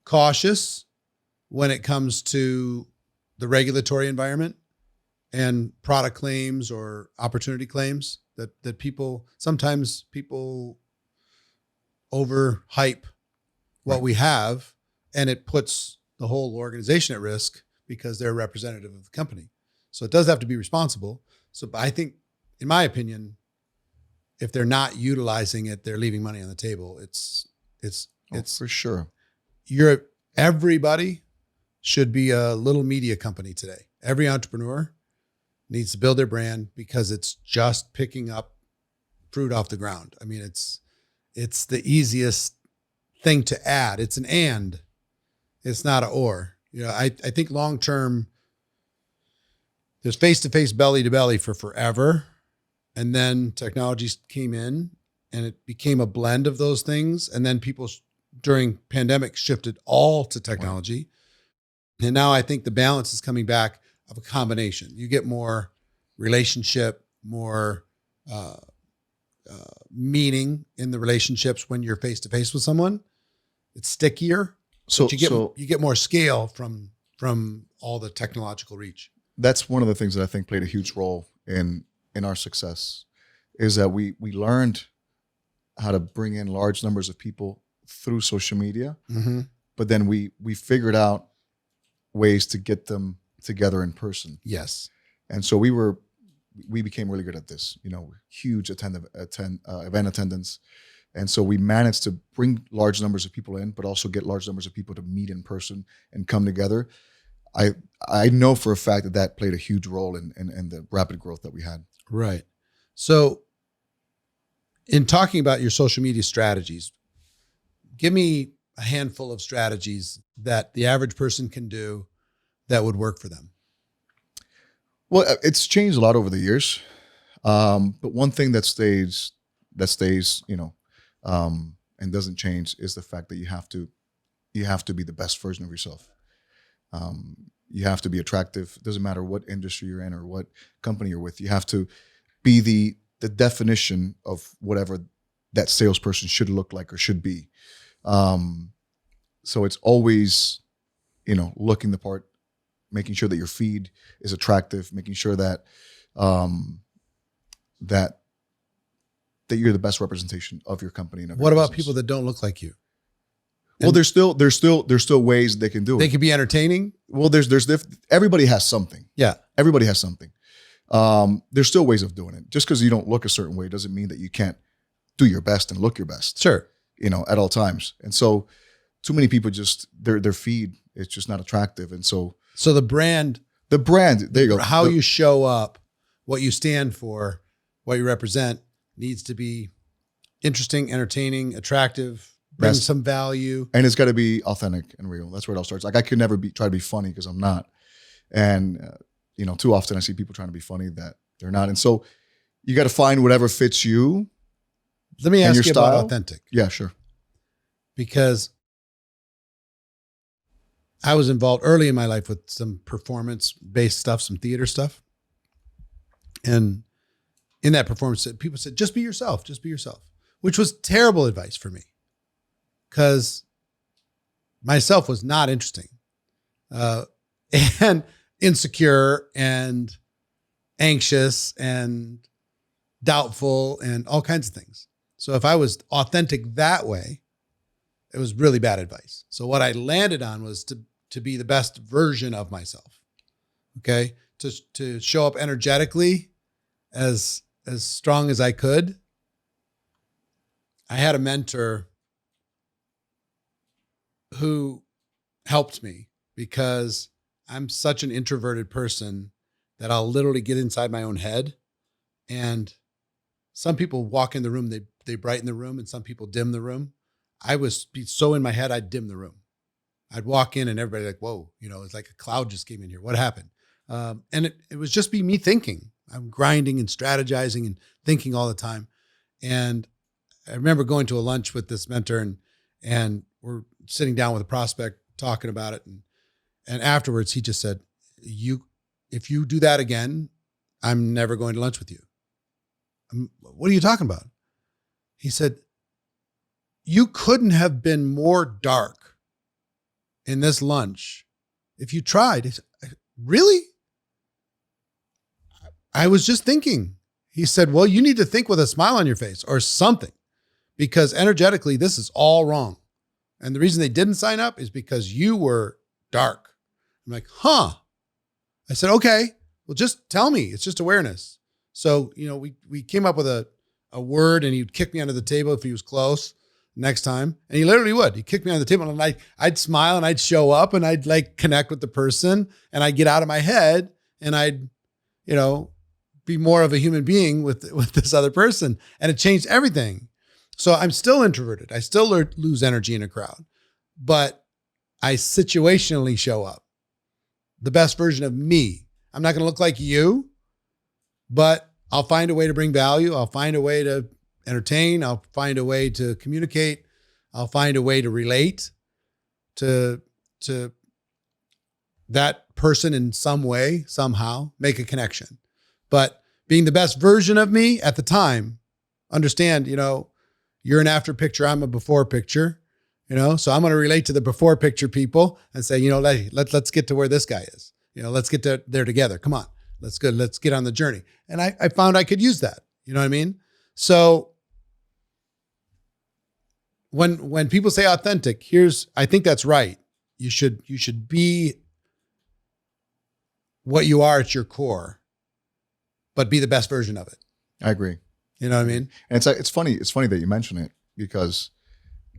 cautious when it comes to the regulatory environment and product claims or opportunity claims that sometimes people overhype what Right. we have, and it puts the whole organization at risk because they're representative of the company. So it does have to be responsible. So I think, in my opinion, if they're not utilizing it, they're leaving money on the table. It's For sure. Everybody should be a little media company today. Every entrepreneur needs to build their brand because it's just picking up fruit off the ground. I mean, it's the easiest thing to add. It's an and, it's not an or. I think long-term, there's face-to-face, belly-to-belly for forever. And then technology came in and it became a blend of those things. And then people during pandemic shifted all to technology. Right. And now I think the balance is coming back of a combination. You get more relationship, more meaning in the relationships when you're face-to-face with someone. It's stickier. So you get more scale from all the technological reach. That's one of the things that I think played a huge role in our success, is that we learned how to bring in large numbers of people through social media, Mm-hmm. but then we figured out ways to get them together in person. Yes. And so we became really good at this, huge event attendance. And so we managed to bring large numbers of people in, but also get large numbers of people to meet in person and come together. I know for a fact that played a huge role in the rapid growth that we had. Right. So in talking about your social media strategies, give me a handful of strategies that the average person can do that would work for them. Well, it's changed a lot over the years. But one thing that stays, and doesn't change is the fact that you have to you have to be the best version of yourself. You have to be attractive. It doesn't matter what industry you're in or what company you're with. You have to be the definition of whatever that salesperson should look like or should be. So it's always, looking the part, making sure that your feed is attractive, making sure that that you're the best representation of your company. And of What your about business. people that don't look like you? Well, there's still ways they can do They it. could be entertaining. Well, everybody has something. Yeah. Everybody has something. There's still ways of doing it. Just because you don't look a certain way doesn't mean that you can't do your best and look your best. Sure. At all times. And so, too many people just their feed is just not attractive. And so the brand, there you go. how you show up, what you stand for, what you represent needs to be interesting, entertaining, attractive, bring Yes. some value. And it's got to be authentic and real. That's where it all starts. Like I could never try to be funny because I'm not. And too often I see people trying to be funny that they're not. And so you got to find whatever fits you. Let me And ask your you about style? authentic, Yeah, sure. because I was involved early in my life with some performance-based stuff, some theater stuff. And in that performance, people said, just be yourself, which was terrible advice for me because myself was not interesting and insecure and anxious and doubtful and all kinds of things. So if I was authentic that way, it was really bad advice. So what I landed on was to be the best version of myself. Okay. To show up energetically as strong as I could. I had a mentor who helped me because I'm such an introverted person that I'll literally get inside my own head. And some people walk in the room, they brighten the room, and some people dim the room. I was so in my head, I'd dim the room. I'd walk in and everybody like, whoa, it's like a cloud just came in here. What happened? And it was just me thinking. I'm grinding and strategizing and thinking all the time. And I remember going to a lunch with this mentor and we're sitting down with a prospect talking about it. And afterwards he just said, if you do that again, I'm never going to lunch with you. What are you talking about? He said, you couldn't have been more dark in this lunch if you tried. He said, really? I was just thinking. He said, well, you need to think with a smile on your face or something, because energetically, this is all wrong. And the reason they didn't sign up is because you were dark. I'm like, huh? I said, okay, well, just tell me. It's just awareness. So, we came up with a word, and he'd kick me under the table if he was close next time. And he literally would. He'd kick me under the table, and I'd smile, and I'd show up, and I'd like connect with the person, and I'd get out of my head, and I'd, be more of a human being with this other person. And it changed everything. So I'm still introverted. I still lose energy in a crowd, but I situationally show up the best version of me. I'm not going to look like you, but I'll find a way to bring value. I'll find a way to entertain. I'll find a way to communicate. I'll find a way to relate to that person in some way, somehow, make a connection. But being the best version of me at the time, understand, you're an after picture, I'm a before picture, so I'm going to relate to the before picture people and say, let's get to where this guy is. Let's get there together. Come on, let's get on the journey. And I found I could use that. You know what I mean? So when people say authentic, I think that's right. You should be what you are at your core, but be the best version of it. I agree. You know what I mean? And it's funny that you mention it because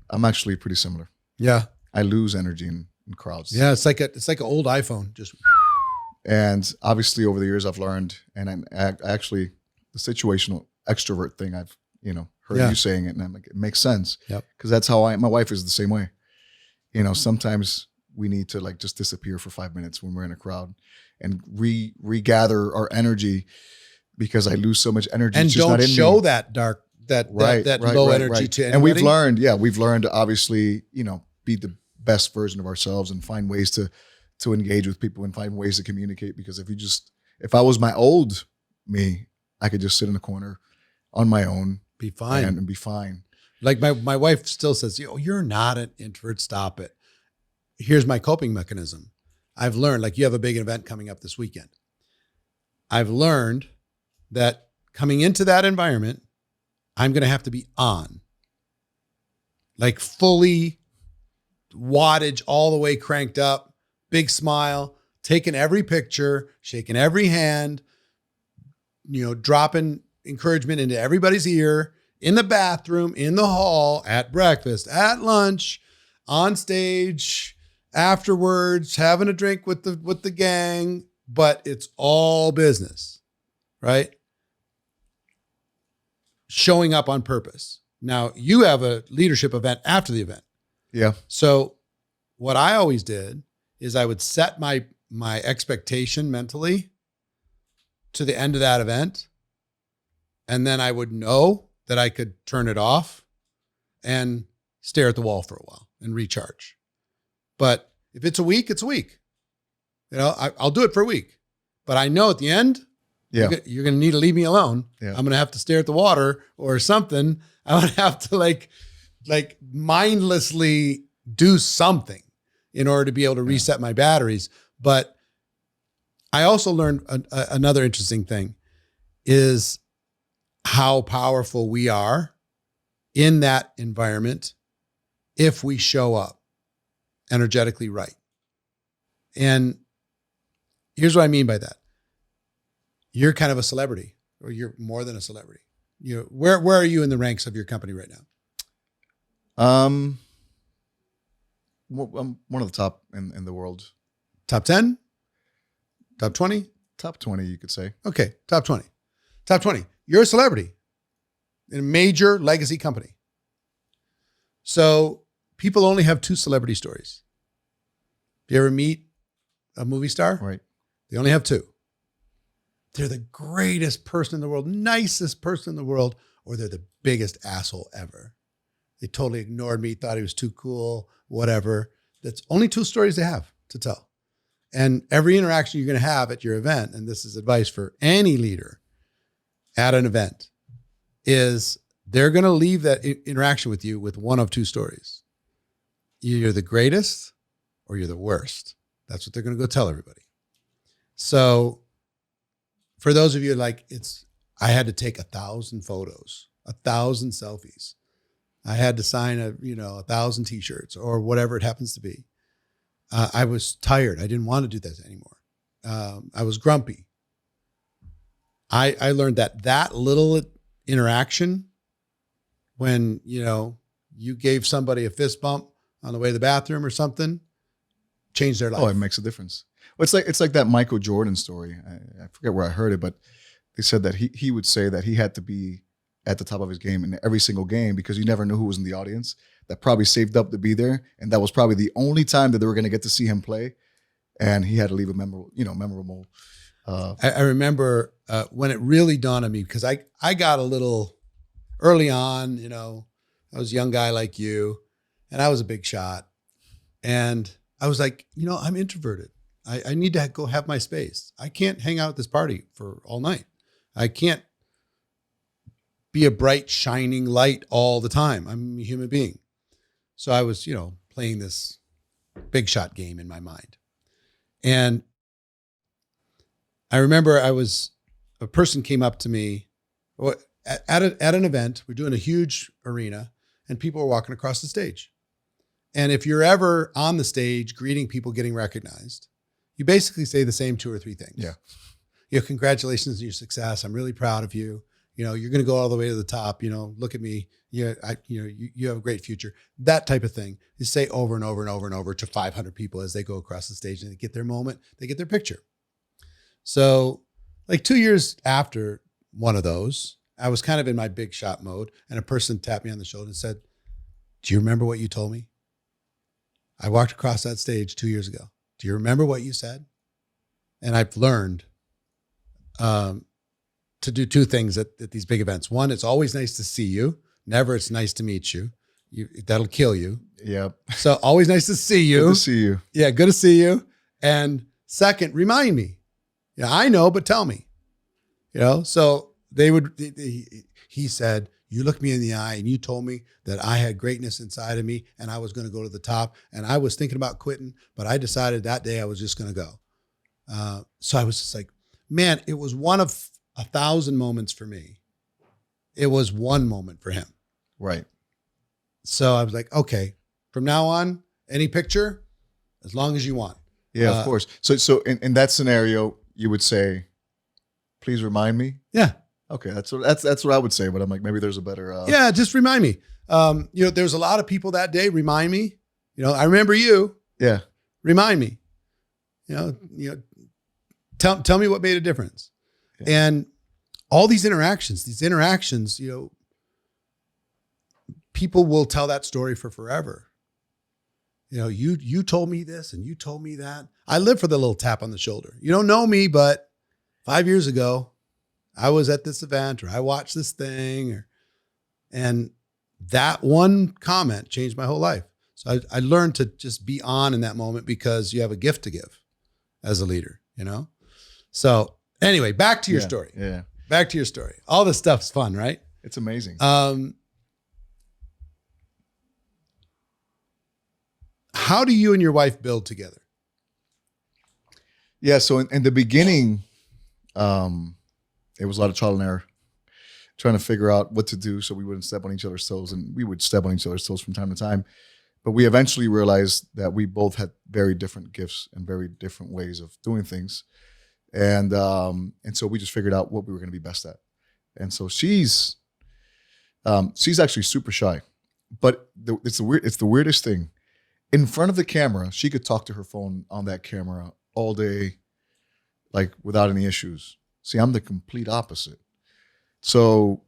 I'm actually pretty similar. Yeah. I lose energy in crowds. Yeah. It's like an old iPhone. Just. And obviously over the years I've learned, and I actually, the situational extrovert thing, I've, heard you saying it, and I'm like, it makes sense. Yep. Cause that's how my wife is the same way. Sometimes we need to like just disappear for 5 minutes when we're in a crowd and regather our energy, because I lose so much energy. And it's just don't not in show me. that dark, that low energy to anybody. And we've learned obviously, be the best version of ourselves and find ways to engage with people and find ways to communicate. Because if I was my old me, I could just sit in a corner on my own, Be fine. and be fine. Like my wife still says, you're not an introvert. Stop it. Here's my coping mechanism. I've learned, like, you have a big event coming up this weekend. I've learned that coming into that environment, I'm going to have to be on, like fully wattage all the way cranked up, big smile, taking every picture, shaking every hand, dropping encouragement into everybody's ear, in the bathroom, in the hall, at breakfast, at lunch, on stage, afterwards, having a drink with the gang, but it's all business, right? Showing up on purpose. Now, you have a leadership event after the event. Yeah. So what I always did is I would set my expectation mentally to the end of that event. And then I would know that I could turn it off and stare at the wall for a while and recharge. But if it's a week, it's a week. I'll do it for a week. But I know at the end, you're going to need to leave me alone. Yeah. I'm going to have to stare at the water or something. I'm going to have to like mindlessly do something in order to be able to reset my batteries. But I also learned another interesting thing is how powerful we are in that environment if we show up energetically right. And here's what I mean by that. You're kind of a celebrity, or you're more than a celebrity. Where are you in the ranks of your company right now? I'm one of the top in the world. Top 10? Top 20? Top 20, you could say. Okay, top 20. Top 20. You're a celebrity in a major legacy company. So people only have 2 celebrity stories. Do you ever meet a movie star? Right. They only have 2. They're the greatest person in the world, nicest person in the world, or they're the biggest asshole ever. They totally ignored me, thought he was too cool, whatever. That's only 2 stories they have to tell. And every interaction you're going to have at your event, and this is advice for any leader at an event, is they're going to leave that interaction with you with one of 2 stories. You're the greatest or you're the worst. That's what they're going to go tell everybody. So for those of you I had to take 1,000 photos, 1,000 selfies. I had to sign 1,000 t-shirts or whatever it happens to be. I was tired. I didn't want to do this anymore. I was grumpy. I learned that little interaction when, you gave somebody a fist bump on the way to the bathroom or something, changed their life. Oh, it makes a difference. Well, it's like that Michael Jordan story. I forget where I heard it, but they said that he would say that he had to be at the top of his game in every single game because you never knew who was in the audience that probably saved up to be there. And that was probably the only time that they were going to get to see him play. And he had to leave a memorable. I remember when it really dawned on me, because I got a little early on, I was a young guy like you, and I was a big shot. And I was like, I'm introverted. I need to go have my space. I can't hang out at this party for all night. I can't be a bright, shining light all the time. I'm a human being. So I was, playing this big shot game in my mind. And I remember a person came up to me at an event. We're doing a huge arena and people were walking across the stage. And if you're ever on the stage greeting people getting recognized, you basically say the same 2 or 3 things. Yeah. Congratulations on your success. I'm really proud of you. You're going to go all the way to the top. Look at me. You have a great future. That type of thing. You say over and over and over and over to 500 people as they go across the stage and they get their moment, they get their picture. So 2 years after one of those, I was kind of in my big shot mode and a person tapped me on the shoulder and said, "Do you remember what you told me? I walked across that stage 2 years ago. Do you remember what you said?" And I've learned to do 2 things at these big events. One, it's always nice to see you. Never it's nice to meet you. that'll kill you. Yep. So always nice to see you. Good to see you. Yeah, good to see you. And second, remind me. Yeah, I know, but tell me. So he said, you looked me in the eye and you told me that I had greatness inside of me and I was going to go to the top. And I was thinking about quitting, but I decided that day I was just going to go. So I was just like, man, it was one of 1,000 moments for me. It was one moment for him. Right. So I was like, okay, from now on, any picture, as long as you want. Yeah, of course. So in that scenario, you would say, please remind me. Yeah. Okay. That's what I would say, but I'm like, maybe there's a better. Yeah. Just remind me. There's a lot of people that day. Remind me, I remember you. Yeah. Remind me, tell me what made a difference. Yeah. And all these interactions, people will tell that story for forever. You told me this and you told me that. I live for the little tap on the shoulder. You don't know me, but 5 years ago, I was at this event or I watched this thing and that one comment changed my whole life. So I learned to just be on in that moment because you have a gift to give as a leader, So anyway, back to your story. Yeah. Back to your story. All this stuff's fun, right? It's amazing. How do you and your wife build together? Yeah. So in the beginning, it was a lot of trial and error, trying to figure out what to do so we wouldn't step on each other's toes, and we would step on each other's toes from time to time. But we eventually realized that we both had very different gifts and very different ways of doing things. And so we just figured out what we were going to be best at. And so she's actually super shy, but it's the weirdest thing. In front of the camera, she could talk to her phone on that camera all day, like without any issues. See, I'm the complete opposite. So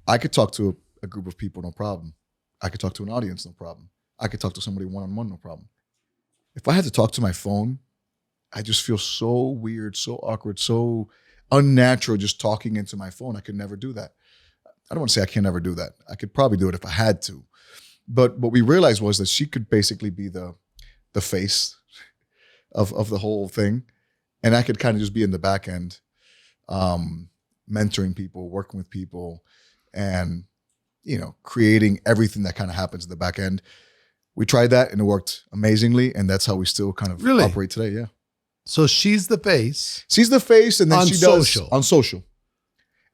I could talk to a group of people, no problem. I could talk to an audience, no problem. I could talk to somebody one-on-one, no problem. If I had to talk to my phone, I just feel so weird, so awkward, so unnatural just talking into my phone. I could never do that. I don't want to say I can never do that. I could probably do it if I had to. But what we realized was that she could basically be the face of the whole thing. And I could kind of just be in the back end, mentoring people, working with people, and, creating everything that kind of happens in the back end. We tried that and it worked amazingly. And that's how we still kind of operate today. Yeah. So she's the face. She's the face, and then on she social. does on social.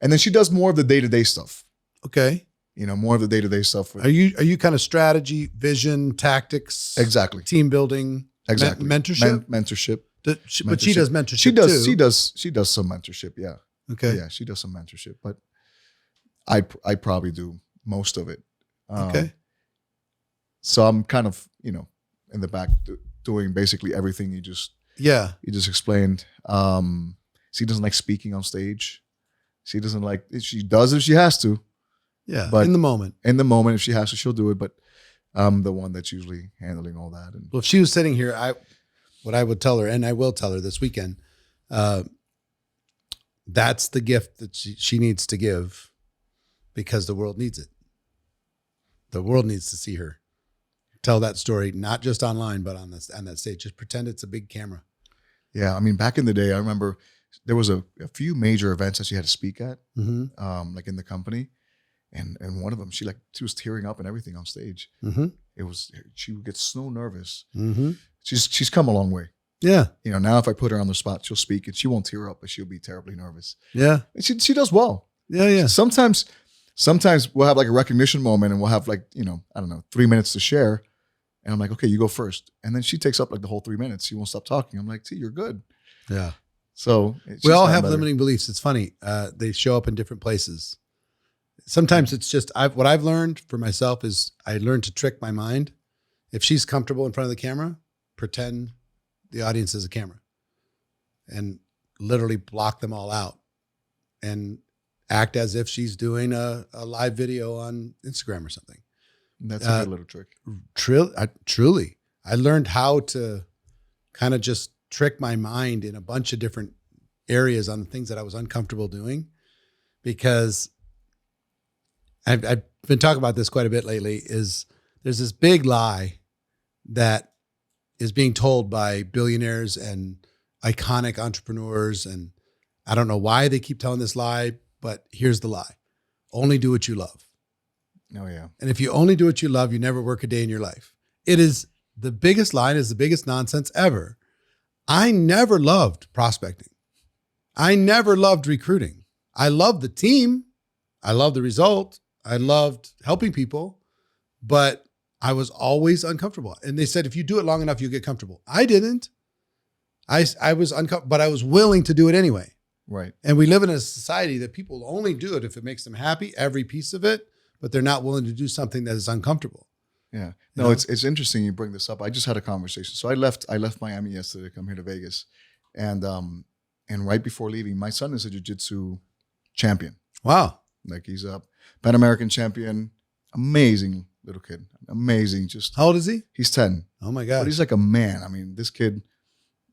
And then she does more of the day-to-day stuff. Okay. More of the day-to-day stuff. Are you kind of strategy, vision, tactics? Exactly. Team building. Exactly. Mentorship. Mentorship. But she does mentorship. She too. She does some mentorship. Yeah. Okay. Yeah, she does some mentorship, but I probably do most of it. Okay. So I'm kind of in the back doing basically everything you just explained. She doesn't like speaking on stage. She doesn't like. She does if she has to. Yeah, but in the moment. In the moment, if she has to, she'll do it. But I'm the one that's usually handling all that. And well, if she was sitting here, what I would tell her, and I will tell her this weekend, that's the gift that she needs to give, because the world needs it. The world needs to see her tell that story, not just online, but on that stage. Just pretend it's a big camera. Yeah, I mean, back in the day, I remember there was a few major events that she had to speak at, like in the company. And one of them, she was tearing up and everything on stage. Mm-hmm. She would get so nervous. Mm-hmm. She's come a long way. Yeah. Now if I put her on the spot, she'll speak and she won't tear up, but she'll be terribly nervous. Yeah. And she does well. Yeah, yeah. Sometimes we'll have like a recognition moment and we'll have 3 minutes to share. And I'm like, okay, you go first. And then she takes up like the whole 3 minutes. She won't stop talking. I'm like, you're good. Yeah. So we all have limiting beliefs. It's funny. They show up in different places. Sometimes it's just, what I've learned for myself is I learned to trick my mind. If she's comfortable in front of the camera, pretend the audience is a camera and literally block them all out and act as if she's doing a live video on Instagram or something. That's a good little trick. Truly. I learned how to kind of just trick my mind in a bunch of different areas on the things that I was uncomfortable doing, because I've been talking about this quite a bit lately, is there's this big lie that is being told by billionaires and iconic entrepreneurs. And I don't know why they keep telling this lie, but here's the lie. Only do what you love. Oh, yeah. And if you only do what you love, you never work a day in your life. It is the biggest lie, is the biggest nonsense ever. I never loved prospecting. I never loved recruiting. I loved the team. I loved the result. I loved helping people, but I was always uncomfortable. And they said, if you do it long enough, you'll get comfortable. I didn't. I was uncomfortable, but I was willing to do it anyway. Right. And we live in a society that people only do it if it makes them happy, every piece of it, but they're not willing to do something that is uncomfortable. Yeah. No, it's interesting you bring this up. I just had a conversation. So I left Miami yesterday to come here to Vegas. And right before leaving, my son is a jiu-jitsu champion. Wow. Like he's a Pan American champion. Amazing little kid. Amazing. Just How old is he? He's 10. Oh my But God. he's like a man. I mean, this kid,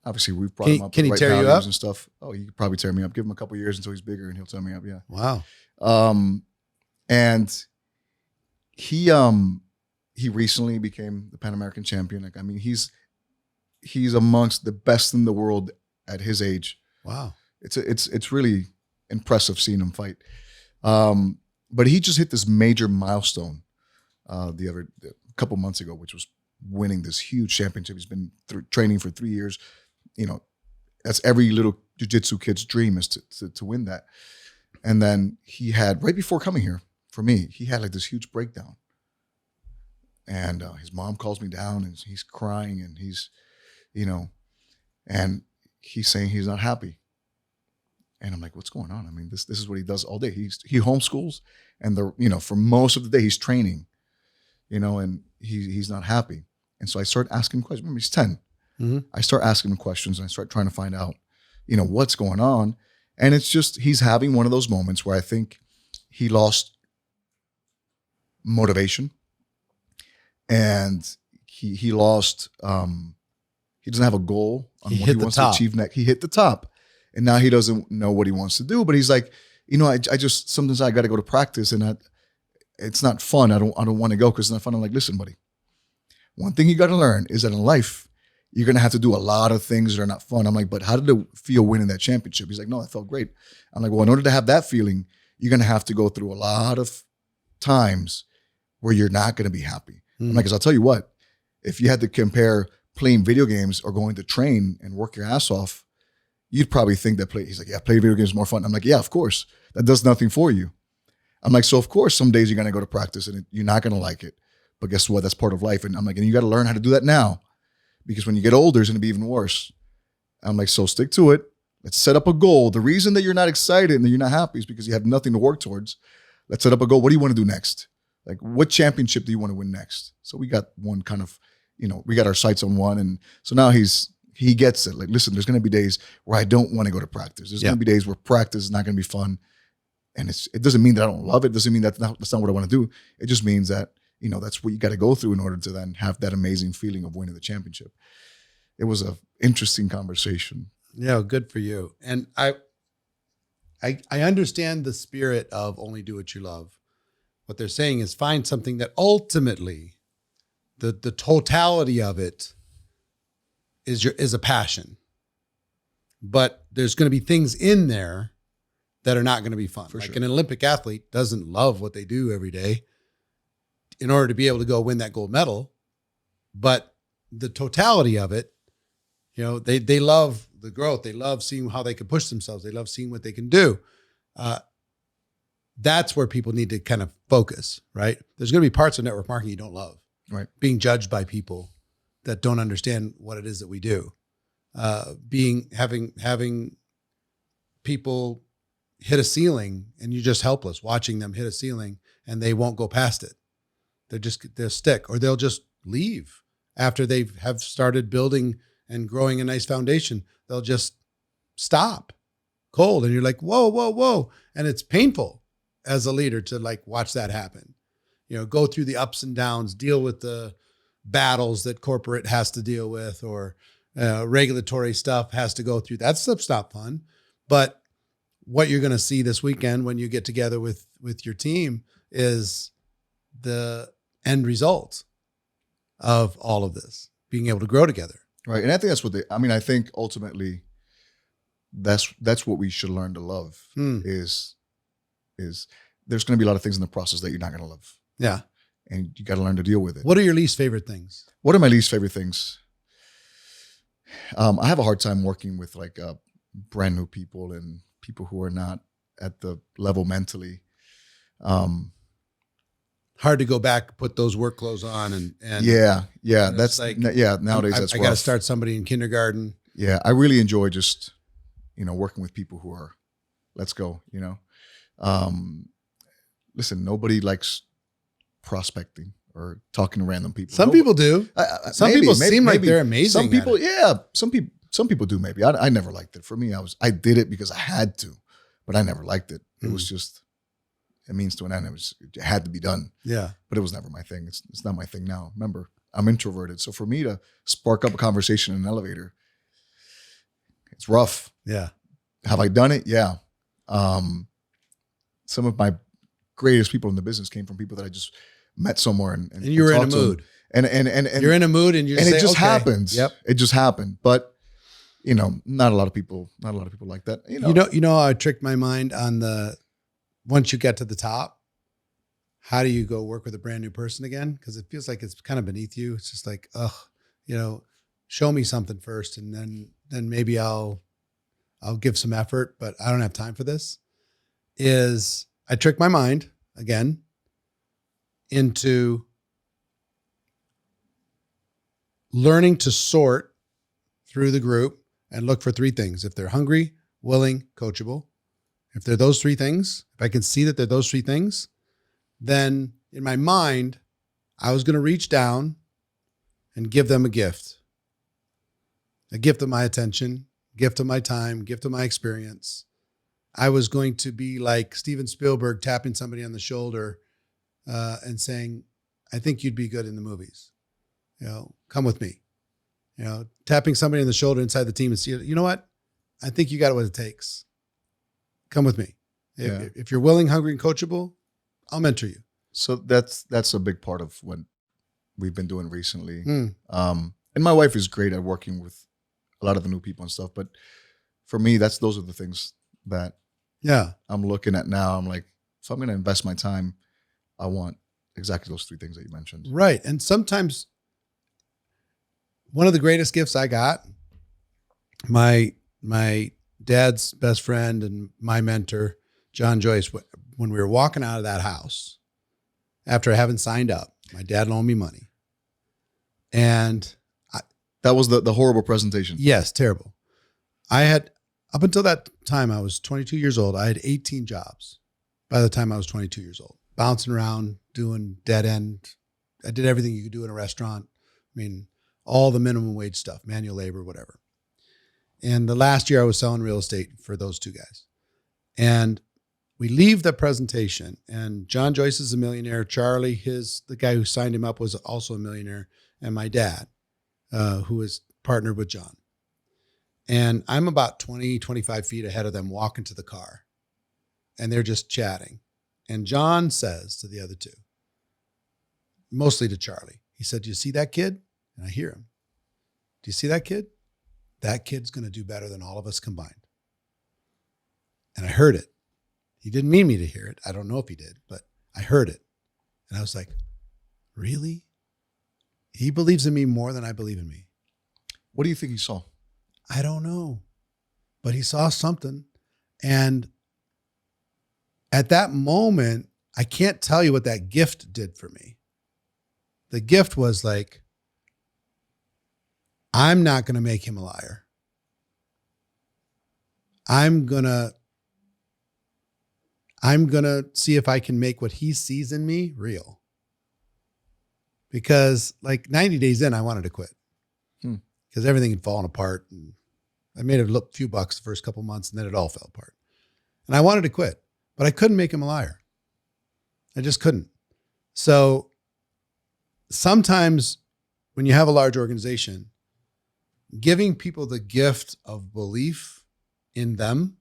obviously we've brought him up. Can he with tear you values up? and stuff? Oh, he could probably tear me up. Give him a couple years until he's bigger and he'll tear me up. Yeah. Wow. And he recently became the Pan American champion. Like, I mean, he's amongst the best in the world at his age. Wow. It's really impressive seeing him fight. But he just hit this major milestone a couple months ago, which was winning this huge championship. He's been training for 3 years. You know, that's every little jiu-jitsu kid's dream, is to win that. And then he had, right before coming here for me, he had like this huge breakdown. And his mom calls me down and he's crying and he's, and he's saying he's not happy. And I'm like, what's going on? I mean, this is what he does all day. He homeschools, and for most of the day he's training, and he's not happy. And so I start asking questions. Remember, he's 10. Mm-hmm. I start asking him questions and I start trying to find out, what's going on. And it's just, he's having one of those moments where I think he lost motivation, and he lost, he doesn't have a goal on what he wants to achieve next. He hit the top. And now he doesn't know what he wants to do, but he's like, I just, sometimes I got to go to practice and it's not fun. I don't want to go because it's not fun. I'm like, listen, buddy, one thing you got to learn is that in life, you're going to have to do a lot of things that are not fun. I'm like, but how did it feel winning that championship? He's like, no, that felt great. I'm like, well, in order to have that feeling, you're going to have to go through a lot of times where you're not going to be happy. I'm like, because I'll tell you what, if you had to compare playing video games or going to train and work your ass off, you'd probably think that he's like, yeah, playing video games is more fun. I'm like, yeah, of course. That does nothing for you. I'm like, so of course, some days you're going to go to practice and you're not going to like it. But guess what? That's part of life. And I'm like, and you got to learn how to do that now, because when you get older, it's going to be even worse. I'm like, so stick to it. Let's set up a goal. The reason that you're not excited and that you're not happy is because you have nothing to work towards. Let's set up a goal. What do you want to do next? Like, what championship do you want to win next? So we got one kind of, we got our sights on one. And so now he gets it. Like, listen, there's going to be days where I don't want to go to practice. There's going to be days where practice is not going to be fun. And it doesn't mean that I don't love it. It doesn't mean that's not what I want to do. It just means that, that's what you got to go through in order to then have that amazing feeling of winning the championship. It was an interesting conversation. Yeah, good for you. And I understand the spirit of only do what you love. What they're saying is find something that ultimately the totality of it is a passion. But there's going to be things in there that are not going to be fun. For like sure. An Olympic athlete doesn't love what they do every day in order to be able to go win that gold medal. But the totality of it, they love the growth. They love seeing how they can push themselves. They love seeing what they can do. That's where people need to kind of focus, right? There's going to be parts of network marketing you don't love. Right. Being judged by people that don't understand what it is that we do. Having people hit a ceiling and you're just helpless watching them hit a ceiling and they won't go past it. They'll stick, or they'll just leave after they have started building and growing a nice foundation. They'll just stop cold. And you're like, whoa, whoa, whoa. And it's painful as a leader to like watch that happen, go through the ups and downs, deal with the battles that corporate has to deal with, or regulatory stuff has to go through. That stuff's not fun. But what you're going to see this weekend when you get together with your team is the end result of all of this, being able to grow together. Right. And I think that's what I think ultimately that's what we should learn to love is there's going to be a lot of things in the process that you're not going to love. Yeah. And you got to learn to deal with it. What are your least favorite things? What are my least favorite things? I have a hard time working with like brand new people and people who are not at the level mentally. Hard to go back, put those work clothes on and yeah. That's like, nowadays that's I got to start somebody in kindergarten. Yeah. I really enjoy just, working with people who are, let's go, listen, nobody likes prospecting or talking to random people. Some people do. Some people seem like they're amazing. Some people, yeah. Some people do maybe. I never liked it. For me, I did it because I had to, but I never liked it. It was just a means to an end. It had to be done. Yeah. But it was never my thing. It's not my thing now. Remember, I'm introverted. So for me to spark up a conversation in an elevator, it's rough. Yeah. Have I done it? Yeah. Some of my greatest people in the business came from people that I just met somewhere and you were in a mood. And you're in a mood and it just happens. Yep. It just happened. But not a lot of people like that. I tricked my mind on once you get to the top, how do you go work with a brand new person again? Because it feels like it's kind of beneath you. It's just like, show me something first, and then maybe I'll give some effort, but I don't have time for this. I trick my mind again into learning to sort through the group and look for three things. If they're hungry, willing, coachable, if they're those three things, if I can see that they're those three things, then in my mind, I was going to reach down and give them a gift of my attention, gift of my time, gift of my experience. I was going to be like Steven Spielberg tapping somebody on the shoulder and saying, I think you'd be good in the movies. Come with me. Tapping somebody on the shoulder inside the team and see, you know what? I think you got what it takes. Come with me. Yeah. If you're willing, hungry, and coachable, I'll mentor you. So that's a big part of what we've been doing recently. And my wife is great at working with a lot of the new people and stuff. But for me, those are the things that I'm looking at now. I'm like, if I'm going to invest my time, I want exactly those three things that you mentioned. Right. And sometimes one of the greatest gifts I got, my dad's best friend and my mentor, John Joyce, when we were walking out of that house after having signed up, my dad loaned me money. And that was the horrible presentation. Yes, terrible. I had, up until that time, I was 22 years old. I had 18 jobs by the time I was 22 years old, bouncing around, doing dead end. I did everything you could do in a restaurant. I mean, all the minimum wage stuff, manual labor, whatever. And the last year I was selling real estate for those two guys. And we leave the presentation and John Joyce is a millionaire. Charlie, the guy who signed him up, was also a millionaire. And my dad, who was partnered with John. And I'm about 20, 25 feet ahead of them walking to the car. And they're just chatting. And John says to the other two, mostly to Charlie, he said, do you see that kid? And I hear him. Do you see that kid? That kid's going to do better than all of us combined. And I heard it. He didn't mean me to hear it. I don't know if he did, but I heard it. And I was like, really? He believes in me more than I believe in me. What do you think he saw? I don't know, but he saw something. And at that moment, I can't tell you what that gift did for me. The gift was like, I'm not going to make him a liar. I'm going to see if I can make what he sees in me real. Because like 90 days in, I wanted to quit because everything had fallen apart. And I made a few bucks the first couple months and then it all fell apart. And I wanted to quit, but I couldn't make him a liar. I just couldn't. So sometimes when you have a large organization, giving people the gift of belief in them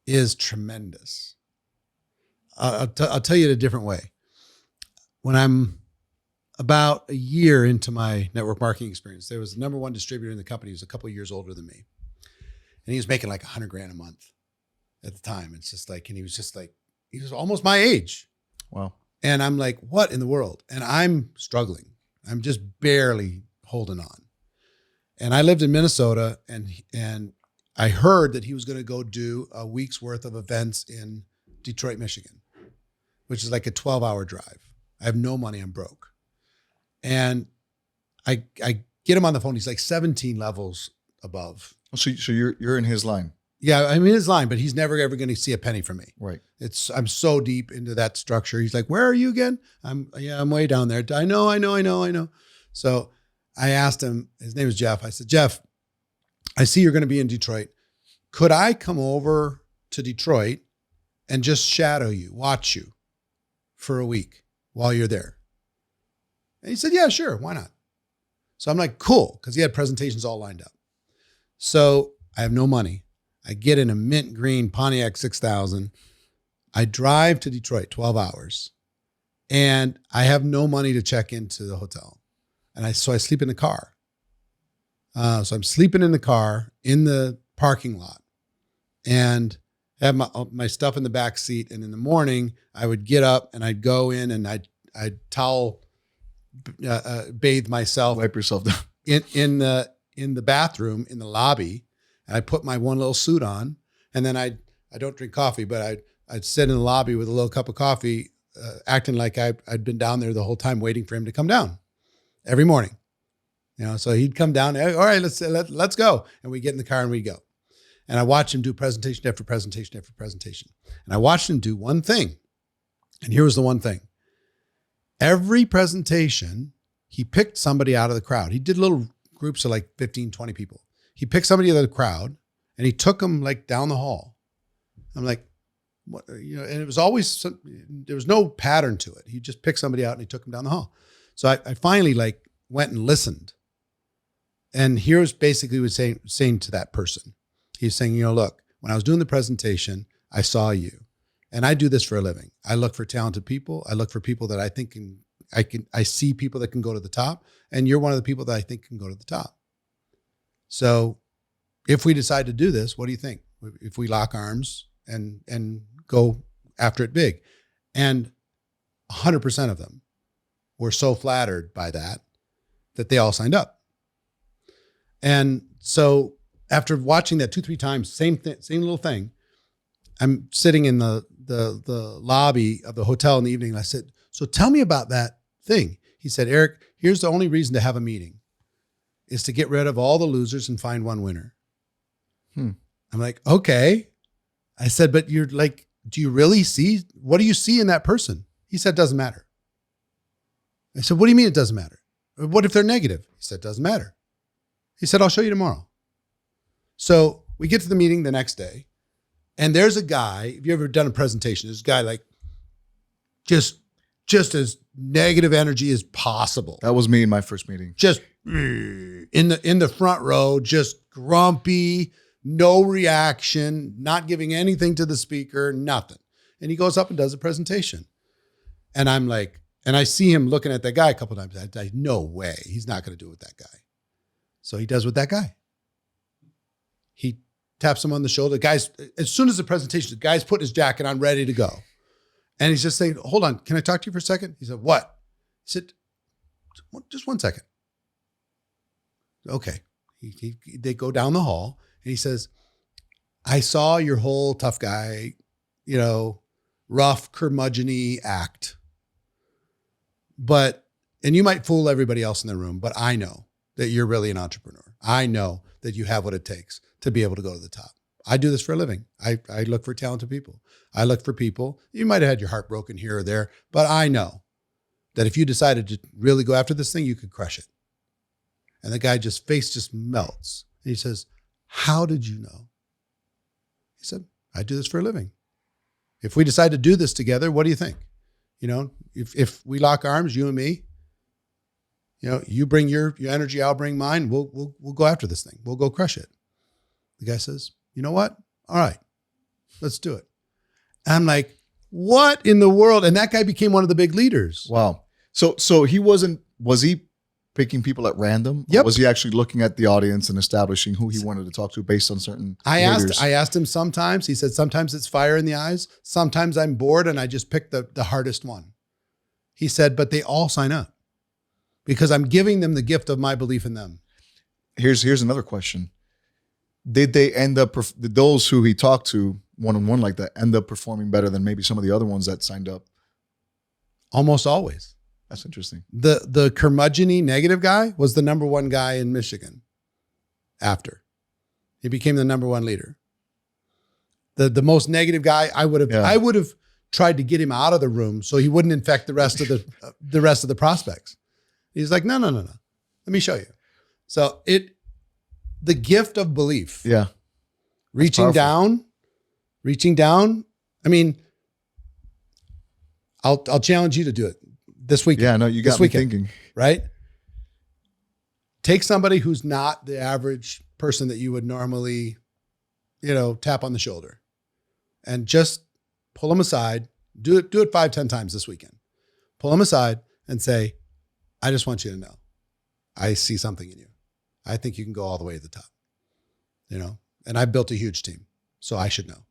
is tremendous. I'll tell you it a different way. when I'm about a year into my network marketing experience, there was the number one distributor in the company who was a couple of years older than me. And he was making like $100,000 a month at the time. It's just like, and he was almost my age. Wow. And I'm like, what in the world? And I'm struggling. I'm just barely holding on. And I lived in Minnesota, and I heard that he was going to go do a week's worth of events in Detroit, Michigan, which is like a 12-hour drive. I have no money. I'm broke. And I get him on the phone. He's like 17 levels above. So you're in his line. Yeah, I'm in his line, but he's never ever going to see a penny from me. Right. I'm so deep into that structure. He's like, "Where are you again?" I'm way down there. I know. So I asked him, his name is Jeff. I said, "Jeff, I see you're going to be in Detroit. Could I come over to Detroit and just shadow you, watch you for a week while you're there?" And he said, "Yeah, sure. Why not?" So I'm like, "Cool," because he had presentations all lined up. So I have no money. I get in a mint green Pontiac 6000. I drive to Detroit 12 hours, and I have no money to check into the hotel. So I sleep in the car. So I'm sleeping in the car in the parking lot, and have my stuff in the back seat. And in the morning, I would get up and I'd go in and I'd towel bathe myself, Wipe yourself down in the bathroom in the lobby. And I put my one little suit on, and then I don't drink coffee, but I'd sit in the lobby with a little cup of coffee, acting like I'd been down there the whole time waiting for him to come down every morning. So he'd come down. All right, let's go. And we get in the car and we go. And I watched him do presentation after presentation after presentation. And I watched him do one thing. And here was the one thing. Every presentation, he picked somebody out of the crowd. He did little groups of like 15, 20 people. He picked somebody out of the crowd and he took them like down the hall. I'm like, what, and it was always, there was no pattern to it. He just picked somebody out and he took them down the hall. So I finally like went and listened. And here's basically what saying to that person. He's saying, look, when I was doing the presentation, I saw you, and I do this for a living. I look for talented people. I look for people that I think I see people that can go to the top. And you're one of the people that I think can go to the top. So if we decide to do this, what do you think? If we lock arms and go after it big? And 100% of them were so flattered by that they all signed up. And so after watching that 2-3 times, same little thing, I'm sitting in the lobby of the hotel in the evening. And I said, "So tell me about that thing." He said, "Eric, here's the only reason to have a meeting is to get rid of all the losers and find one winner." I'm like, okay. I said, "But you're like, do you really see, what do you see in that person?" He said, "Doesn't matter." I said, "What do you mean it doesn't matter? What if they're negative?" He said, "Doesn't matter." He said, "I'll show you tomorrow." So we get to the meeting the next day, and there's a guy, have you ever done a presentation? There's a guy like just as negative energy as possible. That was me in my first meeting. Just in the front row, just grumpy, no reaction, not giving anything to the speaker, nothing. And he goes up and does a presentation. And I'm like, and I see him looking at that guy a couple of times. I no way, he's not going to do it with that guy. So he does with that guy. He taps him on the shoulder. The guy's, as soon as the presentation, the guy's putting his jacket on, ready to go. And he's just saying, "Hold on, can I talk to you for a second?" He said, "What?" He said, "Just 1 second." Okay. They go down the hall and he says, "I saw your whole tough guy, rough, curmudgeon-y act. And you might fool everybody else in the room, but I know that you're really an entrepreneur. I know that you have what it takes to be able to go to the top. I do this for a living. I look for talented people. I look for people. You might have had your heart broken here or there, but I know that if you decided to really go after this thing, you could crush it." And the guy face just melts. And he says, "How did you know?" He said, "I do this for a living. If we decide to do this together, what do you think? If we lock arms, you and me, you bring your energy, I'll bring mine. We'll go after this thing. We'll go crush it." The guy says, "You know what? All right, let's do it." And I'm like, what in the world? And that guy became one of the big leaders. Wow. So he wasn't, was he picking people at random? Yep. Or was he actually looking at the audience and establishing who he wanted to talk to based on certain behaviors? I asked him sometimes, he said, sometimes it's fire in the eyes. Sometimes I'm bored and I just pick the hardest one. He said, but they all sign up because I'm giving them the gift of my belief in them. Here's another question. Did they end up, did those who he talked to one-on-one like that end up performing better than maybe some of the other ones that signed up? Almost always. That's interesting. The curmudgeon-y negative guy was the number one guy in Michigan after. He became the number one leader. The most negative guy, I would have tried to get him out of the room so he wouldn't infect the rest of the prospects. He's like, no. Let me show you. So the gift of belief. Yeah. Reaching down. I mean, I'll challenge you to do it this weekend. Yeah, no, you got me thinking. Right? Take somebody who's not the average person that you would normally, tap on the shoulder and just pull them aside. Do it 5-10 times this weekend. Pull them aside and say, I just want you to know, I see something in you. I think you can go all the way to the top, and I built a huge team, so I should know.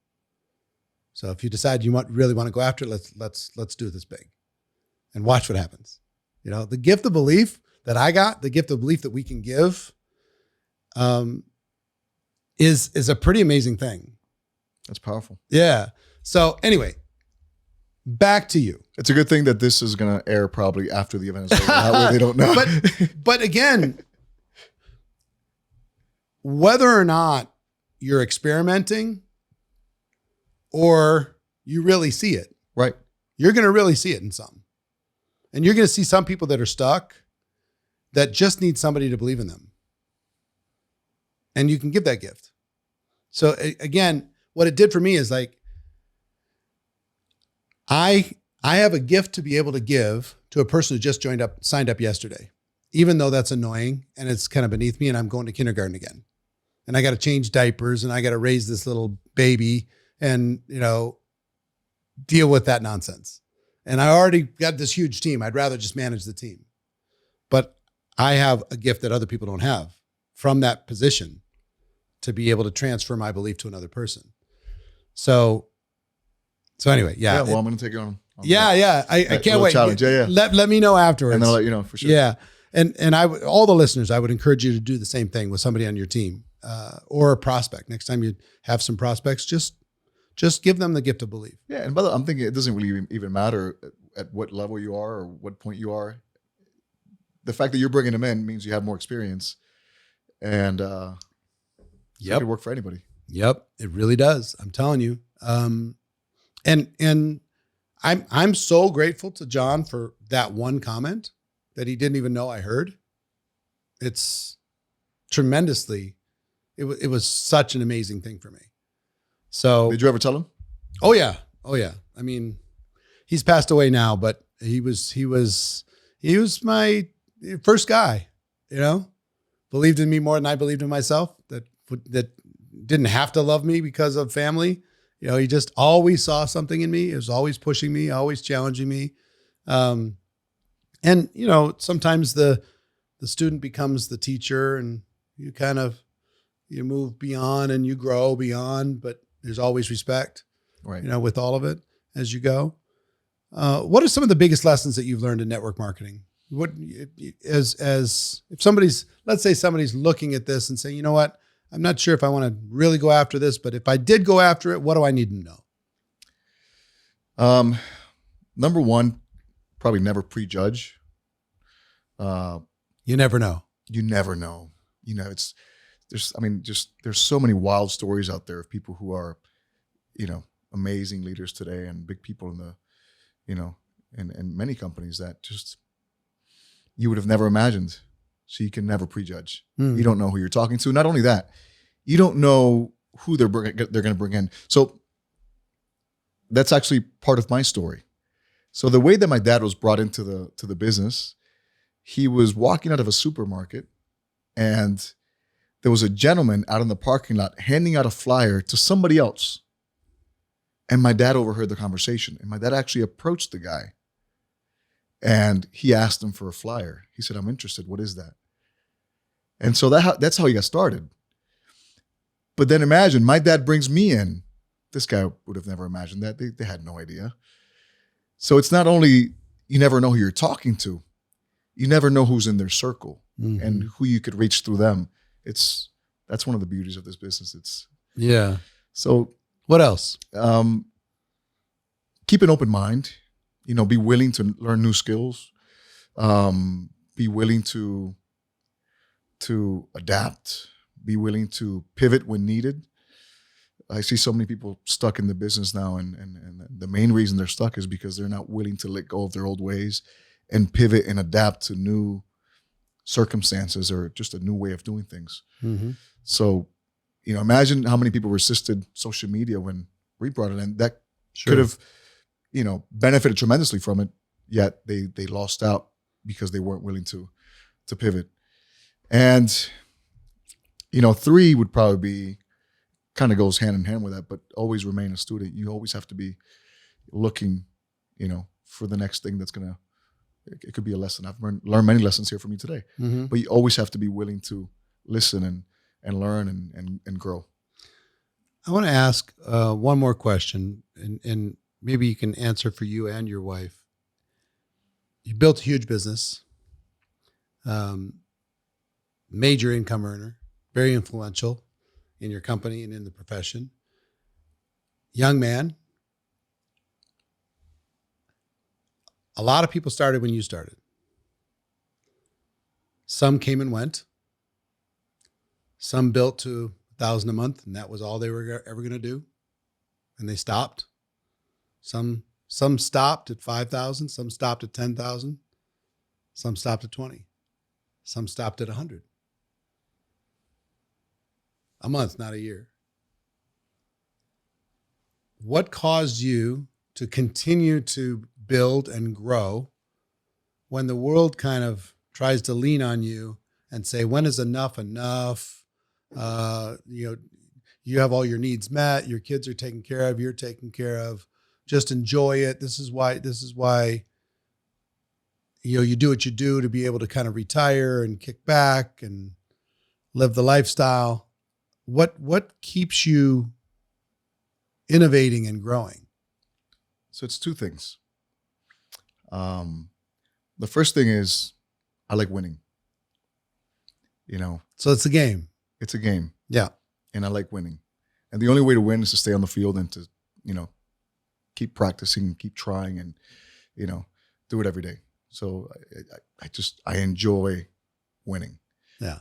So if you decide you really want to go after it, let's do this big and watch what happens. The gift of belief that I got, the gift of belief that we can give, is a pretty amazing thing. That's powerful. Yeah. So anyway, back to you. It's a good thing that this is going to air probably after the event is over. That way they don't know. But again, whether or not you're experimenting or you really see it, right? You're going to really see it in some. And you're going to see some people that are stuck that just need somebody to believe in them. And you can give that gift. So again, what it did for me is like, I have a gift to be able to give to a person who just signed up yesterday, even though that's annoying and it's kind of beneath me and I'm going to kindergarten again. And I got to change diapers and I got to raise this little baby and, deal with that nonsense. And I already got this huge team. I'd rather just manage the team. But I have a gift that other people don't have from that position to be able to transfer my belief to another person. So anyway, yeah. Well, I'm going to take it on. Yeah. I can't wait. Challenge. Yeah. Let me know afterwards. And then I'll let you know for sure. Yeah. And all the listeners, I would encourage you to do the same thing with somebody on your team or a prospect. Next time you have some prospects, just give them the gift of belief. Yeah. And by the way, I'm thinking it doesn't really even matter at what level you are or what point you are. The fact that you're bringing them in means you have more experience, and it could work for anybody. Yep, it really does. I'm telling you. And I'm so grateful to John for that one comment that he didn't even know I heard. It's tremendously. It was such an amazing thing for me. So did you ever tell him? Oh yeah. I mean, he's passed away now, but he was my first guy, believed in me more than I believed in myself, that didn't have to love me because of family. He just always saw something in me. He was always pushing me, always challenging me. And sometimes the student becomes the teacher and you move beyond and you grow beyond, but there's always respect, right? With all of it as you go. What are some of the biggest lessons that you've learned in network marketing? What, as if let's say somebody's looking at this and saying, you know what, I'm not sure if I want to really go after this, but if I did go after it, what do I need to know? Number one, probably never prejudge. You never know. You never know. There's so many wild stories out there of people who are, amazing leaders today and big people in the, in many companies that just you would have never imagined. So you can never prejudge. You don't know who you're talking to. Not only that, you don't know who they're going to bring in. So that's actually part of my story. So the way that my dad was brought into the business, he was walking out of a supermarket and there was a gentleman out in the parking lot handing out a flyer to somebody else. And my dad overheard the conversation. And my dad actually approached the guy And he asked him for a flyer. He said, I'm interested. What is that? And so that's how he got started. But then imagine, my dad brings me in. This guy would have never imagined that. They had no idea. So it's not only, you never know who you're talking to, you never know who's in their circle and who you could reach through them. That's one of the beauties of this business. So what else? Keep an open mind, be willing to learn new skills, be willing to adapt, be willing to pivot when needed. I see so many people stuck in the business now, and the main reason they're stuck is because they're not willing to let go of their old ways and pivot and adapt to new circumstances or just a new way of doing things. So, imagine how many people resisted social media when we brought it in. That could have, benefited tremendously from it, yet they lost out because they weren't willing to pivot. And, 3 would probably be, kind of goes hand in hand with that, but always remain a student. You always have to be looking, for the next thing that's going to, it could be a lesson. I've learned many lessons here from you today, but you always have to be willing to listen and learn and grow. I want to ask one more question, and maybe you can answer for you and your wife. You built a huge business, major income earner, very influential in your company and in the profession. Young man. A lot of people started when you started. Some came and went. Some built to 1,000 a month, and that was all they were ever going to do, and they stopped. Some stopped at 5,000. Some stopped at 10,000. Some stopped at 20. Some stopped at 100. A month, not a year. What caused you to continue to build and grow when the world kind of tries to lean on you and say, when is enough enough? You have all your needs met, your kids are taken care of, you're taken care of, just enjoy it. This is why you do what you do to be able to kind of retire and kick back and live the lifestyle. What keeps you innovating and growing? So it's 2 things. The first thing is I like winning. So it's a game. It's a game. Yeah. And I like winning. And the only way to win is to stay on the field and to, keep practicing, keep trying and, do it every day. So I enjoy winning. Yeah.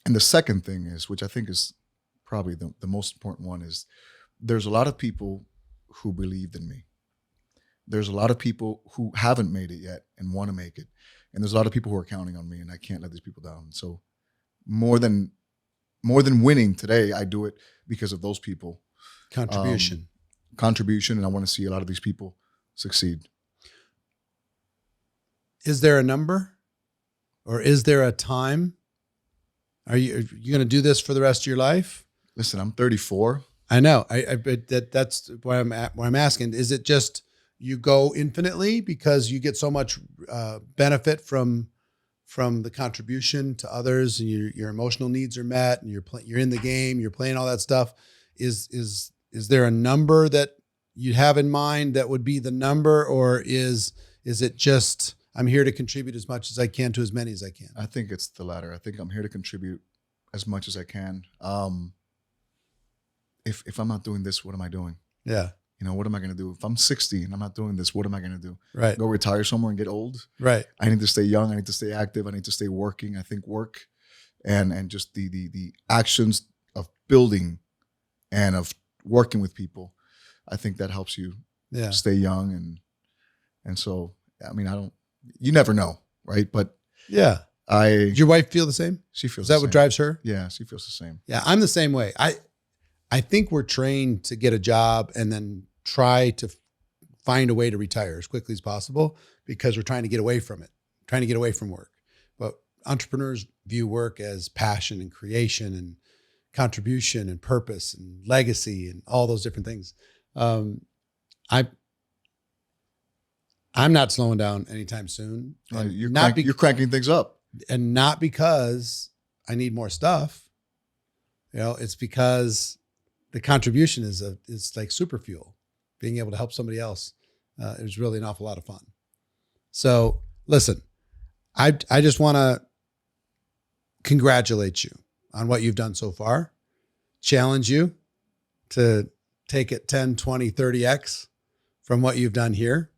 And the second thing is, which I think is probably the most important one, is there's a lot of people who believed in me. There's a lot of people who haven't made it yet and want to make it. And there's a lot of people who are counting on me, and I can't let these people down. So more than winning today, I do it because of those people. Contribution. And I want to see a lot of these people succeed. Is there a number, or is there a time? Are you going to do this for the rest of your life? Listen, I'm 34. I know. That's why I'm asking. Is it just you go infinitely because you get so much benefit from the contribution to others, and your emotional needs are met, and you're in the game, you're playing all that stuff? Is there a number that you have in mind that would be the number, or is it just I'm here to contribute as much as I can to as many as I can? I think it's the latter. I think I'm here to contribute as much as I can. If I'm not doing this, what am I doing? Yeah. What am I going to do? If I'm 60 and I'm not doing this, what am I going to do? Right. Go retire somewhere and get old? Right. I need to stay young. I need to stay active. I need to stay working. I think work and just the actions of building and of working with people, I think that helps you stay young. And so, you never know, right? But yeah. Does your wife feel the same? She feels Is that the what same. drives her? Yeah, she feels the same. Yeah, I'm the same way. I think we're trained to get a job and then try to find a way to retire as quickly as possible because we're trying to get away from it, trying to get away from work. But entrepreneurs view work as passion and creation and contribution and purpose and legacy and all those different things. I'm I'm not slowing down anytime soon. And You're cranking things up. And not because I need more stuff. It's because the contribution is like super fuel. Being able to help somebody else is really an awful lot of fun. So listen, I just want to congratulate you on what you've done so far, challenge you to take it 10, 20, 30x from what you've done here,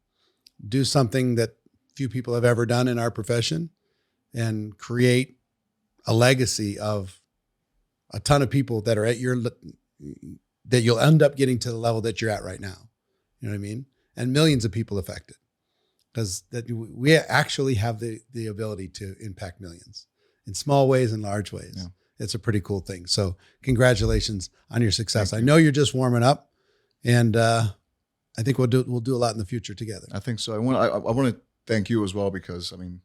do something that few people have ever done in our profession, and create a legacy of a ton of people that are that you'll end up getting to the level that you're at right now. You know what I mean? And millions of people affected, because we actually have the ability to impact millions in small ways and large ways. Yeah. It's a pretty cool thing. So congratulations on your success. I know you're just warming up, and I think we'll do a lot in the future together. I think so. I want to thank you as well, because I mean,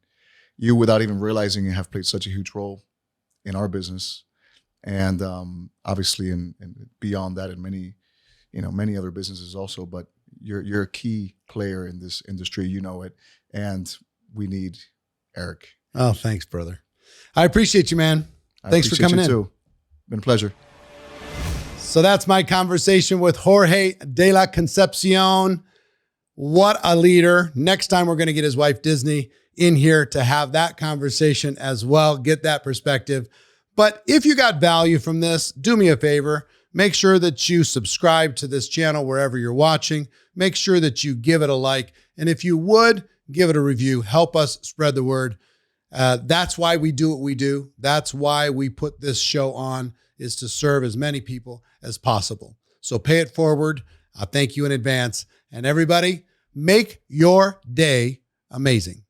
you, without even realizing it, have played such a huge role in our business, and obviously and beyond that in many other businesses also. But you're a key player in this industry. You know it, and we need Eric. Oh, thanks, brother. I appreciate you, man. Thanks for coming in. Too. Been a pleasure. So that's my conversation with Jorge de la Concepcion. What a leader. Next time we're going to get his wife, Disney, in here to have that conversation as well, get that perspective. But if you got value from this, do me a favor. Make sure that you subscribe to this channel wherever you're watching. Make sure that you give it a like. And if you would, give it a review. Help us spread the word. That's why we do what we do. That's why we put this show on, is to serve as many people as possible. So pay it forward. Thank you in advance. And everybody, make your day amazing.